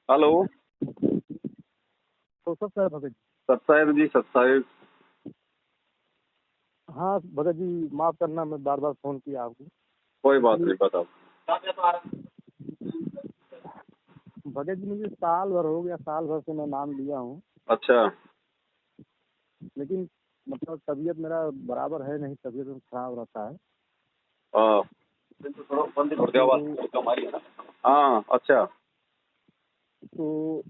Hello. तो सब sir Bhagat ji. सत जी, सत साहिब। हाँ भगत जी, माफ करना मैं बार बार फोन किया आपको। कोई बात नहीं, बताओ। भगत जी मुझे साल भर हो गया, साल भर से मैं नाम लिया हूँ, अच्छा। लेकिन मतलब तबीयत मेरा बराबर है नहीं, तबीयत खराब रहता है। हाँ। तो हाँ, अच्छा। तो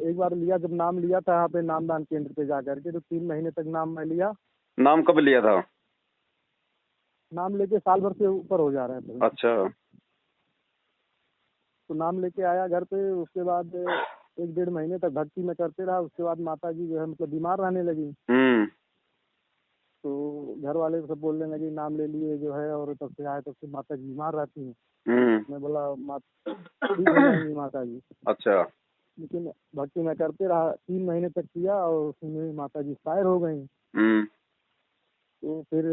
एक बार लिया, जब नाम लिया था यहाँ पे नामदान केंद्र पे जा करके, तो 3 महीने तक नाम मैं लिया। नाम कब लिया था? नाम लेके साल भर से ऊपर हो जा रहे हैं। अच्छा। तो नाम लेके आया घर पे, उसके बाद 1 डेढ़ महीने तक भक्ति में करते रहा। उसके बाद माता जी जो है मतलब बीमार रहने लगी। हम्म। तो घर वाले सब बोलने लगे नाम ले लिए जो है, और तब से आए तब से माता जी बीमार रहती हैं। हम्म। मैं बोला माता ठीक हो जाएंगी माता जी। अच्छा। लेकिन भक्ति में करते रहा, 3 महीने तक किया, और उसमें माता जी एक्सपायर हो गई। हम्म। तो फिर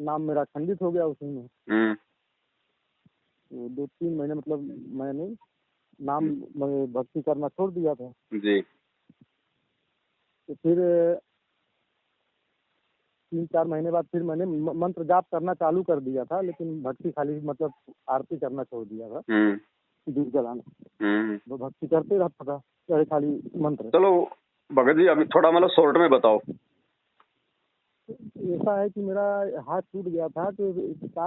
नाम मेरा खंडित हो गया उसी में। हम्म। तो 2-3 महीने मतलब मैंने नाम भक्ति करना छोड़ दिया था। जी। तो फिर 3-4 महीने बाद फिर मैंने मंत्र जाप करना चालू कर दिया था, लेकिन भक्ति खाली मतलब आरती करना छोड़ दिया था, हम्म। दीप जलाना। हम्म। तो भक्ति करते रहता था, चाहे खाली मंत्र। चलो भगत जी, अभी थोड़ा मतलब शॉर्ट में बताओ। ऐसा है कि मेरा हाथ टूट गया था, तो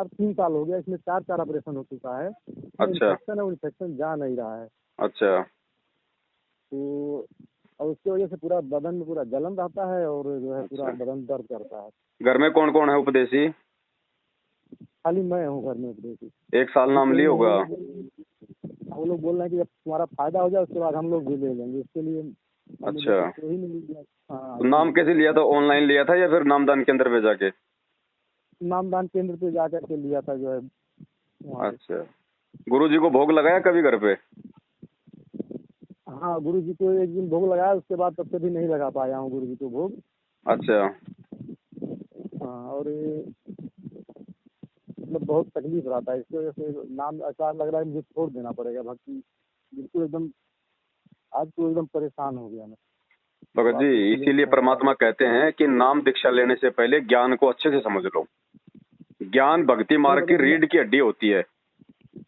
3 साल हो गया, इसमें 4 ऑपरेशन हो चुका है। अच्छा। इन्फेक्शन है, वो इन्फेक्शन जा नहीं रहा है। अच्छा। तो और उसकी वजह से पूरा बदन में पूरा जलन रहता है, और जो है पूरा अच्छा। बदन दर्द करता है। घर में कौन कौन है उपदेशी? खाली मैं हूँ घर में उपदेशी। 1 साल नाम लिया होगा। वो लोग बोल रहे हैं कि जब तुम्हारा फायदा हो जाए उसके बाद हम लोग भी ले लेंगे, इसके लिए अब मुझे अच्छा। कुछ ही नहीं मिल गया। हाँ, तो नाम कैसे लिया था? ऑनलाइन लिया था या फिर नामदान केंद्र पे जाके? नामदान केंद्र पे जा करके लिया था जो है वहाँ पे। अच्छा। गुरु जी को भोग लगाया कभी घर पे? हाँ, गुरु जी को एक दिन भोग लगाया, उसके बाद तब से भी नहीं लगा पाया हूँ गुरु जी को भोग। अच्छा। हाँ, और ये मतलब बहुत तकलीफ रहता है, इसकी वजह से नाम ऐसा लग रहा है मुझे छोड़ देना पड़ेगा भक्ति। बिल्कुल एकदम आज तो एकदम परेशान हो गया मैं। भगत तो जी, आपसे इसलिए इसीलिए फोन लगा। परमात्मा कहते हैं कि नाम दीक्षा लेने से पहले ज्ञान को अच्छे से समझ लो। ज्ञान भक्ति नहीं मार्ग की भगत जी, रीढ़ की हड्डी होती है।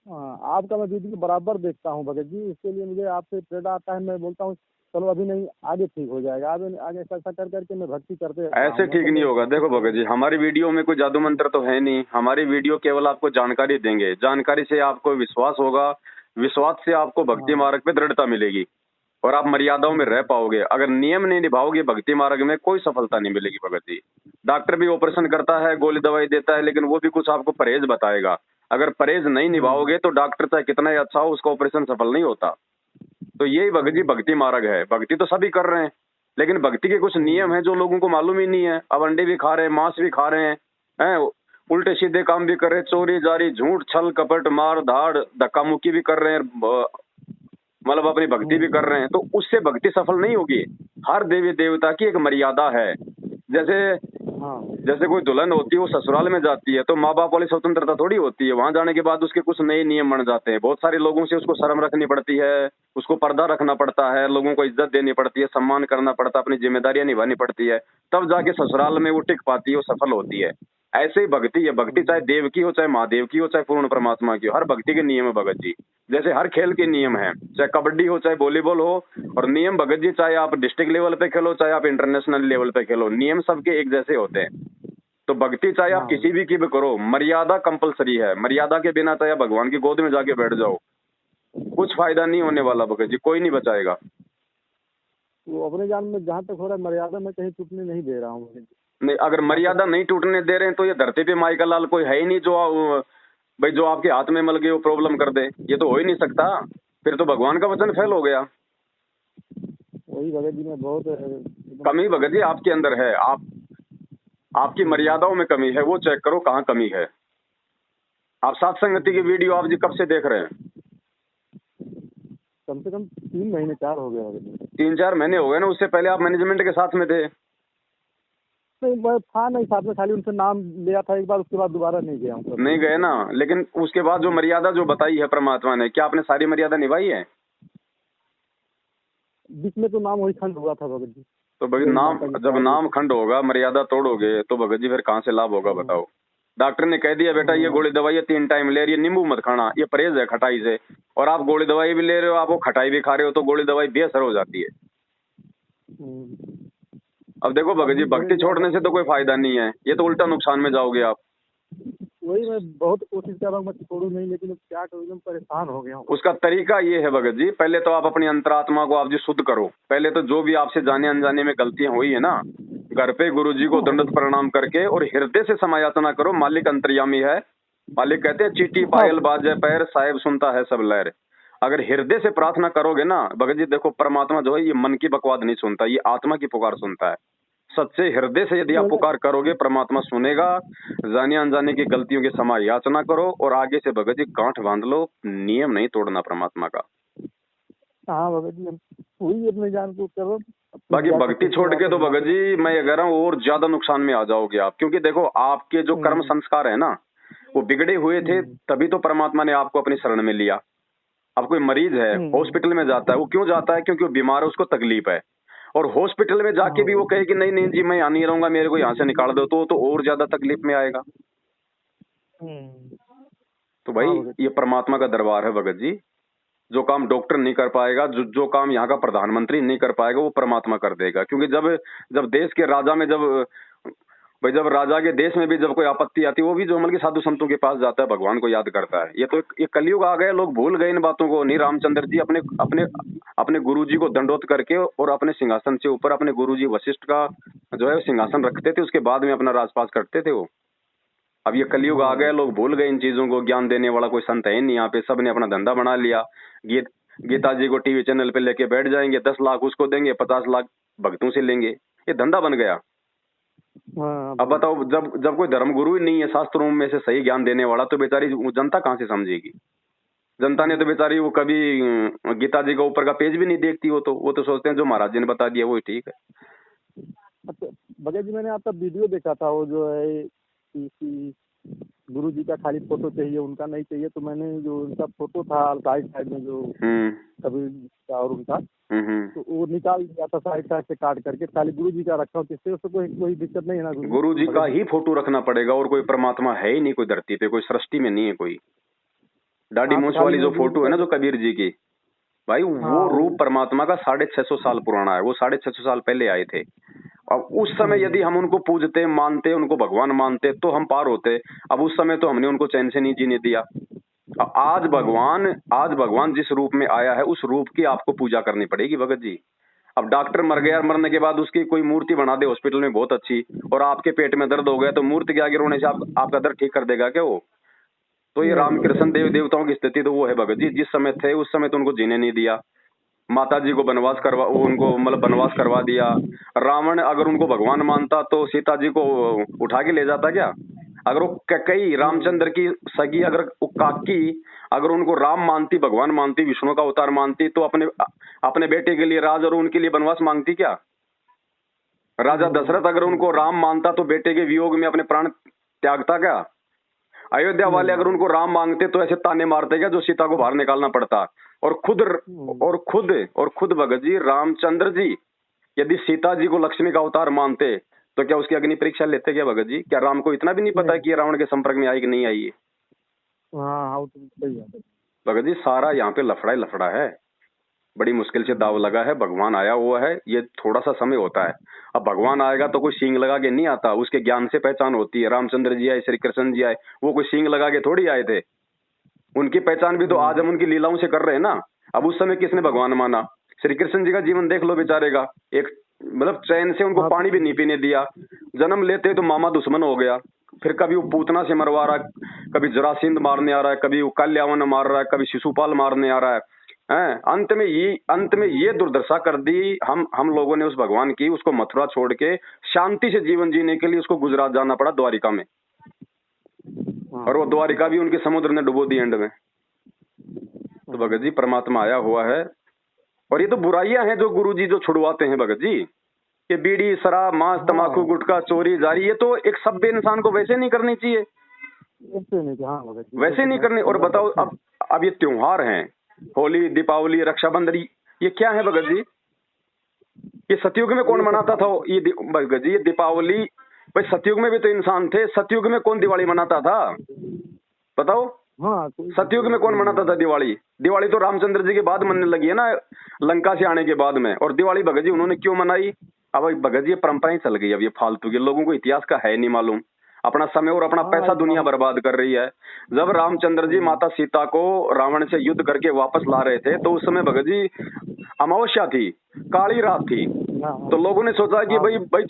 हाँ आपका मैं वीडियो बराबर देखता हूँ भगत जी, इसके लिए मुझे आपसे प्रेरणा आता है। मैं बोलता हूँ चलो अभी नहीं, आगे ठीक हो जाएगा, आगे आगे ऐसा कर करके मैं भक्ति करते रहता ऐसे हूँ ठीक मतलब नहीं मैं। होगा। देखो भगत जी, हमारी वीडियो में कोई जादू मंत्र तो है नहीं। हमारी वीडियो केवल आपको जानकारी देंगे। जानकारी से आपको विश्वास होगा, विश्वास से आपको भक्ति हाँ। मार्ग पे दृढ़ता मिलेगी और आप मर्यादाओं में रह पाओगे। अगर नियम नहीं निभाओगे भक्ति मार्ग में, कोई सफलता नहीं मिलेगी भगत जी। डॉक्टर भी ऑपरेशन करता है, गोली दवाई देता है, लेकिन वो भी कुछ आपको परहेज बताएगा। अगर परहेज नहीं हम्म। निभाओगे तो डॉक्टर चाहे कितना ही अच्छा हो, उसका ऑपरेशन सफल नहीं होता। तो यही भगत जी भक्ति मार्ग है। भक्ति तो सभी कर रहे हैं, लेकिन भक्ति के कुछ नियम हैं जो लोगों को मालूम ही नहीं है। अब अंडे भी खा रहे हैं, मांस भी खा रहे हैं, उल्टे सीधे काम भी कर रहे हैं, चोरी जारी झूठ छल कपट मार धाड़ धक्का मुक्की भी कर रहे हैं, मतलब अपनी भक्ति भी कर रहे हैं। तो उससे भक्ति सफल नहीं होगी। हर देवी देवता की एक मर्यादा है। जैसे हाँ। जैसे कोई दुल्हन होती है, वो ससुराल में जाती है तो माँ बाप वाली स्वतंत्रता थोड़ी होती है। वहां जाने के बाद उसके कुछ नए नियम बन जाते हैं। बहुत सारे लोगों से उसको शर्म रखनी पड़ती है, उसको पर्दा रखना पड़ता है, लोगों को इज्जत देनी पड़ती है, सम्मान करना पड़ता है, अपनी जिम्मेदारियां निभानी पड़ती है। तब जाके ससुराल में वो टिक पाती है, वो सफल होती है। ऐसे ही भक्ति है। भक्ति चाहे देव की हो, चाहे महादेव की हो, चाहे पूर्ण परमात्मा की हो, हर भक्ति के नियम है भगत जी। जैसे हर खेल के नियम है, चाहे कबड्डी हो चाहे वॉलीबॉल हो। और नियम भगत जी, चाहे आप डिस्ट्रिक्ट लेवल पे खेलो चाहे आप इंटरनेशनल लेवल पे खेलो, नियम सबके एक जैसे होते हैं। तो भक्ति चाहे आप हाँ। किसी भी की भी करो, मर्यादा कंपलसरी है। मर्यादा के बिना चाहे आप भगवान की गोद में जाके बैठ जाओ, कुछ फायदा नहीं होने वाला भगत जी, कोई नहीं बचाएगा। वो अपने जान में जहाँ तक हो रहा है मर्यादा में कहीं टूटने नहीं दे रहा हूँ भगत जी। नहीं, अगर जहाँ तक। मर्यादा नहीं टूटने दे रहे हैं तो ये धरती पे माई का लाल कोई है ही नहीं जो भाई जो आपके हाथ में मल गए वो प्रॉब्लम कर दे। ये तो हो ही नहीं सकता। फिर तो भगवान का वचन फेल हो गया। वही भगत जी में बहुत एकदम। कमी भगत जी आपके अंदर है। आपकी मर्यादाओं में कमी है, वो चेक करो कहाँ कमी है। आप सात संगति की वीडियो आप जी कब से देख रहे हैं? कम से कम 3 महीने 4 हो गए भगत जी। 3-4 महीने हो गए ना। उससे पहले आप मैनेजमेंट के साथ में थे। नहीं, मैं था नहीं साथ में, खाली उनसे नाम लिया था एक बार, उसके बाद दोबारा नहीं गया हूँ नहीं कभी। गए ना। लेकिन उसके बाद जो मर्यादा जो बताई है परमात्मा ने, क्या आपने सारी मर्यादा निभाई है? बीच में तो नाम वही खंड हुआ था भगत जी। तो भगत वही नाम, माता की जब चाल नाम खंड होगा, मर्यादा तोड़ोगे तो भगत जी फिर कहाँ से लाभ होगा बताओ। डॉक्टर ने कह दिया बेटा ये गोली दवाई 3 टाइम ले रही है, नींबू मत खाना, ये परहेज है खटाई से, और आप गोली दवाई भी ले रहे हो, आप वो खटाई भी खा रहे हो, तो गोली दवाई बेअसर हो जाती है। अब देखो भगत जी, भक्ति छोड़ने से तो कोई फायदा नहीं है, ये तो उल्टा नुकसान में जाओगे आप। वही मैं बहुत कोशिश कर रहा हूँ मैं छोड़ू नहीं, लेकिन क्या करूँ एकदम परेशान हो गया हूँ। उसका तरीका ये है भगत जी, पहले तो आप अपनी अंतरात्मा को आप जी शुद्ध करो। पहले तो जो भी आपसे जाने अनजाने में गलतियां हुई है ना, घर पे गुरु जी को दंडवत प्रणाम करके और हृदय से समायाचना करो। मालिक अंतर्यामी है। मालिक कहते हैं चीटी पायल बाजे पैर, साहेब सुनता है सब लहर। अगर हृदय से प्रार्थना करोगे ना भगत जी, देखो परमात्मा जो है ये मन की बकवाद नहीं सुनता, ये आत्मा की पुकार सुनता है। सच्चे हृदय से यदि आप पुकार करोगे, परमात्मा सुनेगा। जाने अनजाने की गलतियों की क्षमा याचना करो और आगे से भगत जी गांठ बांध लो, नियम नहीं तोड़ना परमात्मा का। हाँ भगत जी, वही अपने जान को करो। बाकी भक्ति छोड़ के तो भगत जी मैं ये कह रहा हूँ और ज्यादा नुकसान में आ जाओगे आप, क्योंकि देखो आपके जो कर्म संस्कार है ना वो बिगड़े हुए थे, तभी तो परमात्मा ने आपको अपनी शरण में लिया। अब कोई मरीज है हॉस्पिटल में जाता है, वो क्यों जाता है? क्योंकि वो बीमार है, उसको तकलीफ है। और हॉस्पिटल में जाके भी वो कहे कि नहीं नहीं जी मैं यहाँ नहीं रहूंगा, मेरे को यहाँ से निकाल दो, तो और ज्यादा तकलीफ में आएगा। तो भाई ये परमात्मा का दरबार है भगत जी। जो काम डॉक्टर नहीं कर पाएगा, जो काम यहाँ का प्रधानमंत्री नहीं कर पाएगा, वो परमात्मा कर देगा। क्योंकि जब देश के राजा में जब राजा के देश में भी जब कोई आपत्ति आती है, वो भी जो मतलब साधु संतों के पास जाता है, भगवान को याद करता है। ये कलयुग आ गए, लोग भूल गए इन बातों को। नहीं, रामचंद्र जी अपने अपने अपने गुरु जी को दंडोत करके और अपने सिंहासन से ऊपर अपने गुरु जी वशिष्ठ का जो है सिंहासन रखते थे, उसके बाद में अपना राजपास करते थे वो। अब ये कलयुग आ गया, लोग भूल गए इन चीजों को। ज्ञान देने वाला कोई संत है नहीं यहाँ पे, सब ने अपना धंधा बना लिया। गीता जी को टीवी चैनल पे लेके बैठ जाएंगे, 10 लाख उसको देंगे, 50 लाख भक्तों से लेंगे, ये धंधा बन गया। अब बताओ, जब कोई धर्म गुरु ही नहीं है शास्त्रों में से सही ज्ञान देने वाला, तो बेचारी जनता कहाँ से समझेगी? जनता ने तो बेचारी वो कभी गीता जी का ऊपर का पेज भी नहीं देखती। वो तो सोचते हैं जो महाराज जी ने बता दिया वही ठीक है। भगत जी मैंने आपका वीडियो देखा था, वो जो है गुरु जी का खाली फोटो चाहिए, उनका नहीं चाहिए, तो मैंने जो उनका फोटो था साइड में जो कभी और उनका तो वो निकाल दिया था साइड से काट करके, खाली गुरु जी का रखा हूँ। इससे उससे कोई दिक्कत नहीं है ना? गुरु जी का ही फोटो रखना पड़ेगा, और कोई परमात्मा है ही नहीं कोई धरती पे, कोई सृष्टि में नहीं है कोई। दाढ़ी मूंछ वाली जो फोटो है ना जो कबीर जी की, भाई वो रूप परमात्मा का 650 साल पुराना है। वो 650 साल पहले आए थे। अब उस समय यदि हम उनको पूजते मानते, उनको भगवान मानते, तो हम पार होते। अब उस समय तो हमने उनको चैन से नहीं जीने दिया। आज भगवान जिस रूप में आया है, उस रूप की आपको पूजा करनी पड़ेगी भगत जी। अब डॉक्टर मर गया, मरने के बाद उसकी कोई मूर्ति बना दे हॉस्पिटल में बहुत अच्छी, और आपके पेट में दर्द हो गया, तो मूर्ति के आगे रोने से आपका दर्द ठीक कर देगा क्या वो? तो ये रामकृष्ण देवताओं की स्थिति तो वो है भगत जी। जिस समय थे उस समय तो उनको जीने नहीं दिया। माता जी को उनको मतलब बनवास करवा दिया। रावण अगर उनको भगवान मानता तो सीता जी को उठा के ले जाता क्या? अगर वो कई रामचंद्र की सगी अगर काकी अगर उनको राम मानती, भगवान मानती, विष्णु का अवतार मानती, तो अपने बेटे के लिए राज और उनके लिए बनवास मांगती क्या? राजा दशरथ अगर उनको राम मानता तो बेटे के वियोग में अपने प्राण त्यागता क्या? अयोध्या वाले अगर उनको राम मांगते तो ऐसे ताने मारते क्या जो सीता को बाहर निकालना पड़ता? और खुद भगत जी रामचंद्र जी यदि सीता जी को लक्ष्मी का अवतार मानते तो क्या उसकी अग्नि परीक्षा लेते क्या भगत जी? क्या राम को इतना भी नहीं पता है कि रावण के संपर्क में आई कि नहीं आई है? भगत जी सारा यहाँ पे लफड़ा ही लफड़ा है। बड़ी मुश्किल से दाव लगा है, भगवान आया हुआ है, ये थोड़ा सा समय होता है। अब भगवान आएगा तो कोई सींग लगा के नहीं आता, उसके ज्ञान से पहचान होती है। रामचंद्र जी आए, श्री कृष्ण जी आए, वो कोई सींग लगा के थोड़ी आए थे। उनकी पहचान भी तो आज हम उनकी लीलाओं से कर रहे हैं ना। अब उस समय किसने भगवान माना? श्री कृष्ण जी का जीवन देख लो बेचारे का, एक मतलब चैन से उनको पानी भी नहीं पीने दिया। जन्म लेते तो मामा दुश्मन हो गया, फिर कभी वो पूतना से मरवा रहा है, कभी जरासिंध मारने आ रहा है, कभी वो काल्यावन मार रहा है, कभी शिशुपाल मारने आ रहा है। अंत में ये दुर्दशा कर दी हम लोगों ने उस भगवान की। उसको मथुरा छोड़ के शांति से जीवन जीने के लिए उसको गुजरात जाना पड़ा, द्वारिका में। और वो द्वारिका भी उनके समुद्र ने डुबो दी एंड में। तो भगत जी परमात्मा आया हुआ है। और ये तो बुराइयां हैं जो गुरु जी जो छुड़वाते हैं भगत जी। ये बीड़ी, शराब, मांस, तमाकू, गुटखा, चोरी, जारी, ये तो एक सभ्य इंसान को वैसे नहीं करनी चाहिए, वैसे नहीं करनी। और बताओ अब ये त्योहार हैं, होली, दीपावली, रक्षाबंधन, ये क्या है भगत जी? ये सतयुग में कौन मनाता था भगत जी ये दीपावली? भाई सतयुग में भी तो इंसान थे, सतयुग में कौन दिवाली मनाता था बताओ? हाँ सतयुग में कौन मनाता था दिवाली? दिवाली तो रामचंद्र जी के बाद मनने लगी है ना, लंका से आने के बाद में। और दिवाली भगत जी उन्होंने क्यों मनाई? अब भगत जी ये परंपराएं चल गई, अब ये फालतू के लोगों को इतिहास का है नहीं मालूम, अपना समय और अपना पैसा दुनिया बर्बाद कर रही है। जब रामचंद्र जी माता सीता को रावण से युद्ध करके वापस ला रहे थे तो उस समय भगत जी अमावस्या थी, काली रात थी। तो लोगों ने सोचा कि भाई भाई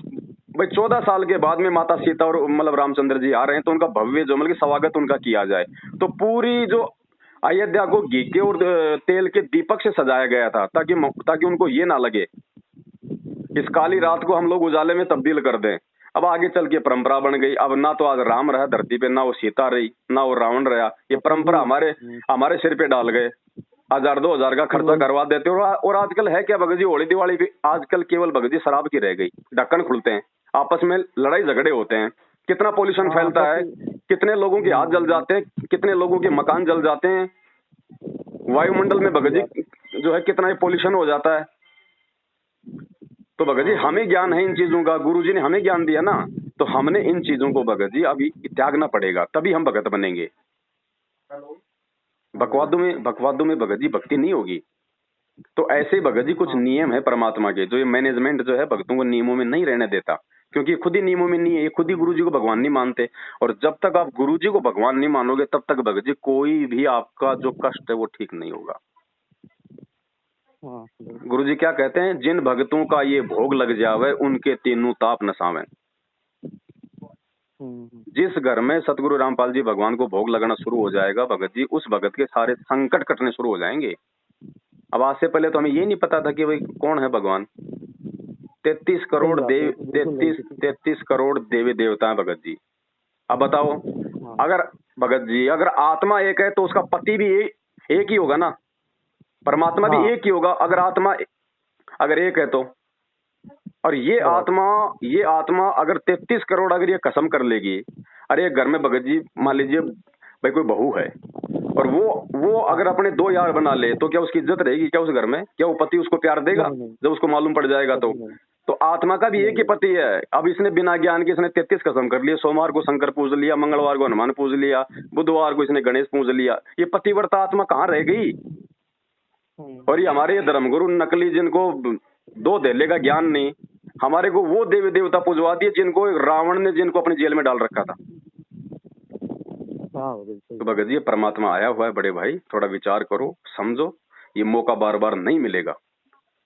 भाई 14 साल के बाद में माता सीता और मतलब रामचंद्र जी आ रहे हैं तो उनका भव्य जो मतलब स्वागत उनका किया जाए। तो पूरी जो अयोध्या को घी के और तेल के दीपक से सजाया गया था ताकि उनको ये ना लगे इस काली रात को हम लोग उजाले में तब्दील कर दें। अब आगे चल के परंपरा बन गई, अब ना तो आज राम रहा धरती पे, ना वो सीता रही, ना वो रावण रहा। ये परंपरा हमारे सिर पे डाल गए, 1000-2000 का खर्चा करवा देते। और आजकल है क्या भगत जी, होली दिवाली भी आजकल केवल भगत जी शराब की रह गई, ढक्कन खुलते हैं, आपस में लड़ाई झगड़े होते हैं, कितना पोल्यूशन फैलता है, कितने लोगों के हाथ जल जाते हैं, कितने लोगों के मकान जल जाते हैं, वायुमंडल में भगत जी जो है कितना पोल्यूशन हो जाता है। तो भगत जी हमें ज्ञान है इन चीजों का, गुरुजी ने हमें ज्ञान दिया ना, तो हमने इन चीजों को भगत जी अभी त्यागना पड़ेगा, तभी हम भगत बनेंगे। बकवादों में भगत जी भक्ति नहीं होगी। तो ऐसे ही भगत जी कुछ नियम है परमात्मा के, जो ये मैनेजमेंट जो है भक्तों को नियमों में नहीं रहने देता, क्योंकि खुद ही नियमों में नहीं है, ये खुद ही गुरुजी को भगवान नहीं मानते। और जब तक आप गुरुजी को भगवान नहीं मानोगे तब तक भगत जी कोई भी आपका जो कष्ट है वो ठीक नहीं होगा। गुरुजी क्या कहते हैं, जिन भक्तों का ये भोग लग जावे उनके तीनों ताप नसावें। जिस घर में सतगुरु रामपाल जी भगवान को भोग लगना शुरू हो जाएगा भगत जी, उस भगत के सारे संकट कटने शुरू हो जाएंगे। अब आज से पहले तो हमें ये नहीं पता था कि भाई कौन है भगवान। 33 करोड़ देवी देवता है भगत जी। अब बताओ, अगर भगत जी अगर आत्मा एक है तो उसका पति भी एक ही होगा ना, परमात्मा भी एक ही होगा अगर आत्मा अगर एक है तो। और ये आत्मा अगर 33 करोड़ अगर ये कसम कर लेगी, अरे घर में भगत जी मान लीजिए भाई कोई बहू है और वो अगर अपने 2 यार बना ले तो क्या उसकी इज्जत रहेगी क्या उस घर में? क्या वो पति उसको प्यार देगा जब उसको मालूम पड़ जाएगा? तो आत्मा का भी एक ही पति है। अब इसने बिना ज्ञान के इसने 33 कसम कर लिए, सोमवार को शंकर पूज लिया, मंगलवार को हनुमान पूज लिया, बुधवार को इसने गणेश पूज लिया, ये पतिव्रता आत्मा कहाँ रह गई? और ये हमारे ये धर्मगुरु नकली, जिनको 2 धेले का ज्ञान नहीं, हमारे को वो देवी देवता पूजवा दिए जिनको रावण ने जिनको अपनी जेल में डाल रखा था। तो भगत जी परमात्मा आया हुआ है बड़े भाई, थोड़ा विचार करो, समझो, ये मौका बार बार नहीं मिलेगा।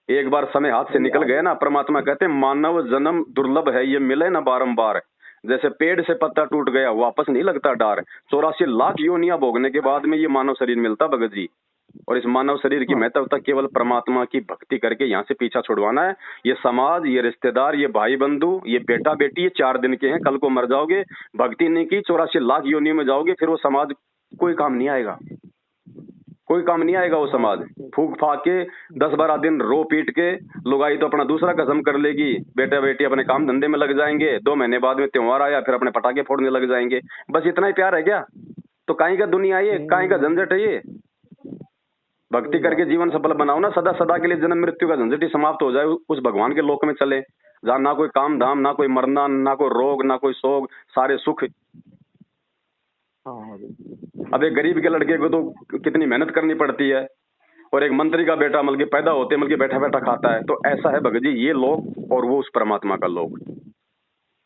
एक बार समय हाथ से निकल गया ना, परमात्मा कहते हैं मानव जन्म दुर्लभ है, ये मिले ना बारंबार। जैसे पेड़ से पत्ता टूट गया वापस नहीं लगता डार, 84 लाख योनियां भोगने के बाद में ये मानव शरीर मिलता भगत जी। और इस मानव शरीर की महत्वता केवल परमात्मा की भक्ति करके यहाँ से पीछा छुड़वाना है। ये समाज, ये रिश्तेदार, ये भाई बंधु, ये बेटा बेटी, ये 4 दिन के हैं, कल को मर जाओगे, भक्ति नहीं की 84 लाख योनियों में जाओगे, फिर वो समाज कोई काम नहीं आएगा, कोई काम नहीं आएगा। वो समाज फूक फाक के 10-12 दिन रो पीट के लुगाई तो अपना दूसरा कसम कर लेगी, बेटा बेटी अपने काम धंधे में लग जाएंगे, 2 महीने बाद में त्योहार आया फिर अपने पटाखे फोड़ने लग जाएंगे। बस इतना ही प्यार है क्या? तो काहे का दुनिया है ये, काहे का झंझट है ये? भक्ति करके जीवन सफल बनाओ ना, सदा सदा के लिए जन्म मृत्यु का झंझट ही समाप्त हो जाए, उस भगवान के लोक में चले जहाँ ना कोई काम धाम, ना कोई मरना, ना कोई रोग, ना कोई शोक, सारे सुख। अब एक गरीब के लड़के को तो कितनी मेहनत करनी पड़ती है, और एक मंत्री का बेटा मतलब पैदा होते मतलब बैठा बैठा खाता है। तो ऐसा है भगत जी ये लोग और वो उस परमात्मा का लोग।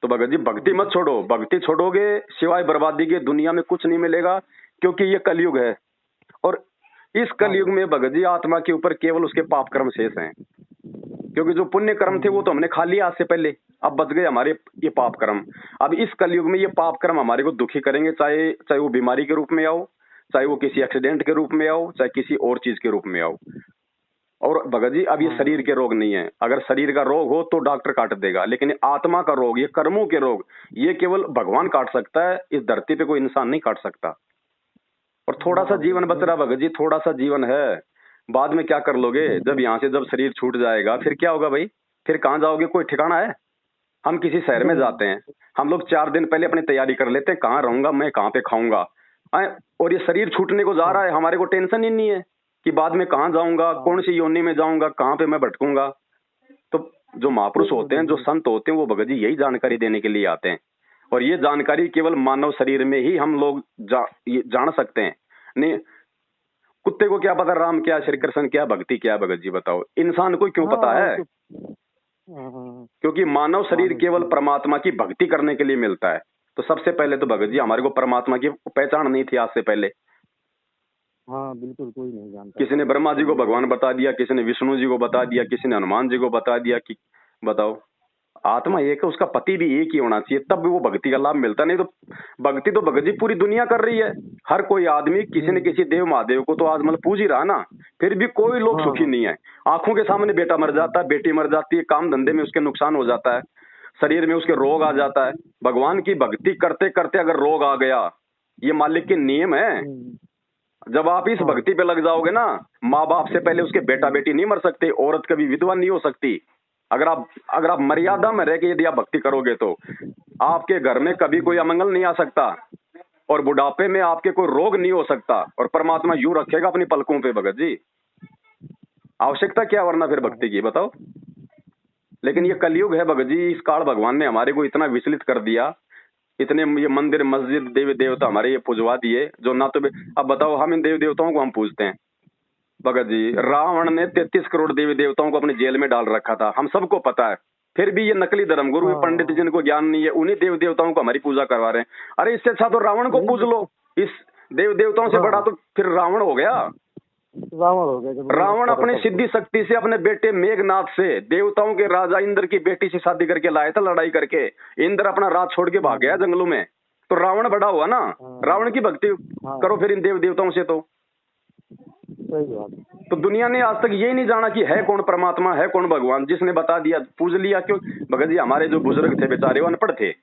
तो भगत जी भक्ति मत छोड़ो, भक्ति छोड़ोगे सिवाय बर्बादी के दुनिया में कुछ नहीं मिलेगा, क्योंकि ये कलयुग है। और इस कलयुग में भगत जी आत्मा के ऊपर केवल उसके पाप कर्म शेष हैं, क्योंकि जो पुण्य कर्म थे वो तो हमने खा लिया आज से पहले, अब बच गए हमारे ये पाप कर्म। अब इस कलयुग में ये पाप कर्म हमारे को दुखी करेंगे, चाहे वो बीमारी के रूप में आओ, चाहे वो किसी एक्सीडेंट के रूप में आओ, चाहे किसी और चीज के रूप में आओ। और भगत जी अब ये शरीर के रोग नहीं है, अगर शरीर का रोग हो तो डॉक्टर काट देगा, लेकिन आत्मा का रोग, ये कर्मों के रोग, ये केवल भगवान काट सकता है, इस धरती पे कोई इंसान नहीं काट सकता। और थोड़ा सा जीवन बच रहा भगत जी, थोड़ा सा जीवन है, बाद में क्या कर लोगे? जब यहाँ से जब शरीर छूट जाएगा फिर क्या होगा भाई? फिर कहाँ जाओगे? कोई ठिकाना है? हम किसी शहर में जाते हैं, हम लोग 4 दिन पहले अपनी तैयारी कर लेते हैं, कहाँ रहूंगा मैं, कहाँ पे खाऊंगा। और ये शरीर छूटने को जा रहा है, हमारे को टेंशन ही नहीं है कि बाद में कहाँ जाऊंगा, कौन सी योनि में जाऊंगा, कहाँ पे मैं भटकूंगा। तो जो महापुरुष होते हैं, जो संत होते हैं, वो भगत जी यही जानकारी देने के लिए आते हैं। और ये जानकारी केवल मानव शरीर में ही हम लोग जान सकते हैं। नहीं, कुत्ते को क्या पता राम क्या, श्री कृष्ण क्या, भक्ति क्या? भगत जी बताओ, इंसान को क्यों पता है? क्योंकि मानव शरीर केवल परमात्मा की भक्ति करने के लिए मिलता है। तो सबसे पहले तो भगत जी हमारे को परमात्मा की पहचान नहीं थी आज से पहले। हाँ बिल्कुल, कोई नहीं जानता। किसी ने ब्रह्मा जी को भगवान बता दिया, किसी ने विष्णु जी को बता दिया, किसी ने हनुमान जी को बता दिया कि बताओ, आत्मा एक है, उसका पति भी एक ही होना चाहिए, तब भी वो भक्ति का लाभ मिलता। नहीं तो भक्ति तो भगत जी पूरी दुनिया कर रही है। हर कोई आदमी किसी न किसी देव महादेव को तो आज मतलब पूज ही रहा ना, फिर भी कोई लोग सुखी नहीं है। आंखों के सामने बेटा मर जाता है, बेटी मर जाती है, काम धंधे में उसके नुकसान हो जाता है, शरीर में उसके रोग आ जाता है। भगवान की भक्ति करते करते अगर रोग आ गया, ये मालिक के नियम है। जब आप इस भक्ति पे लग जाओगे ना, माँ बाप से पहले उसके बेटा बेटी नहीं मर सकते, औरत कभी विधवा नहीं हो सकती। अगर आप मर्यादा में रह के यदि आप भक्ति करोगे तो आपके घर में कभी कोई अमंगल नहीं आ सकता, और बुढ़ापे में आपके कोई रोग नहीं हो सकता, और परमात्मा यूं रखेगा अपनी पलकों पे। भगत जी आवश्यकता क्या वरना फिर भक्ति की, बताओ। लेकिन ये कलयुग है भगत जी, इस काल भगवान ने हमारे को इतना विचलित कर दिया, इतने ये मंदिर मस्जिद देवी देवता हमारे ये पुजवा दिए, जो ना तो अब बताओ हम इन देवी देवताओं को हम पूजते हैं। भगत जी रावण ने 33 करोड़ देवी देवताओं को अपने जेल में डाल रखा था, हम सबको पता है। फिर भी ये नकली धर्मगुरु पंडित जिनको ज्ञान नहीं है, उन्हीं देवी देवताओं को हमारी पूजा करवा रहे हैं। अरे इससे अच्छा तो रावण को पूज लो, इस देव देवताओं से बड़ा तो फिर रावण हो गया। रावण अपनी सिद्धि शक्ति से अपने बेटे मेघनाथ से देवताओं के राजा इंद्र की बेटी से शादी करके लाया था, लड़ाई करके। इंद्र अपना राज छोड़ के भाग गया जंगलों में, तो रावण बड़ा हुआ ना। रावण की भक्ति करो फिर इन देव देवताओं से। तो दुनिया ने आज तक यही नहीं जाना कि है कौन परमात्मा, है कौन भगवान। जिसने बता दिया पूज लिया। क्यों भगत जी, हमारे जो बुजुर्ग थे बेचारे वो अनपढ़ थे,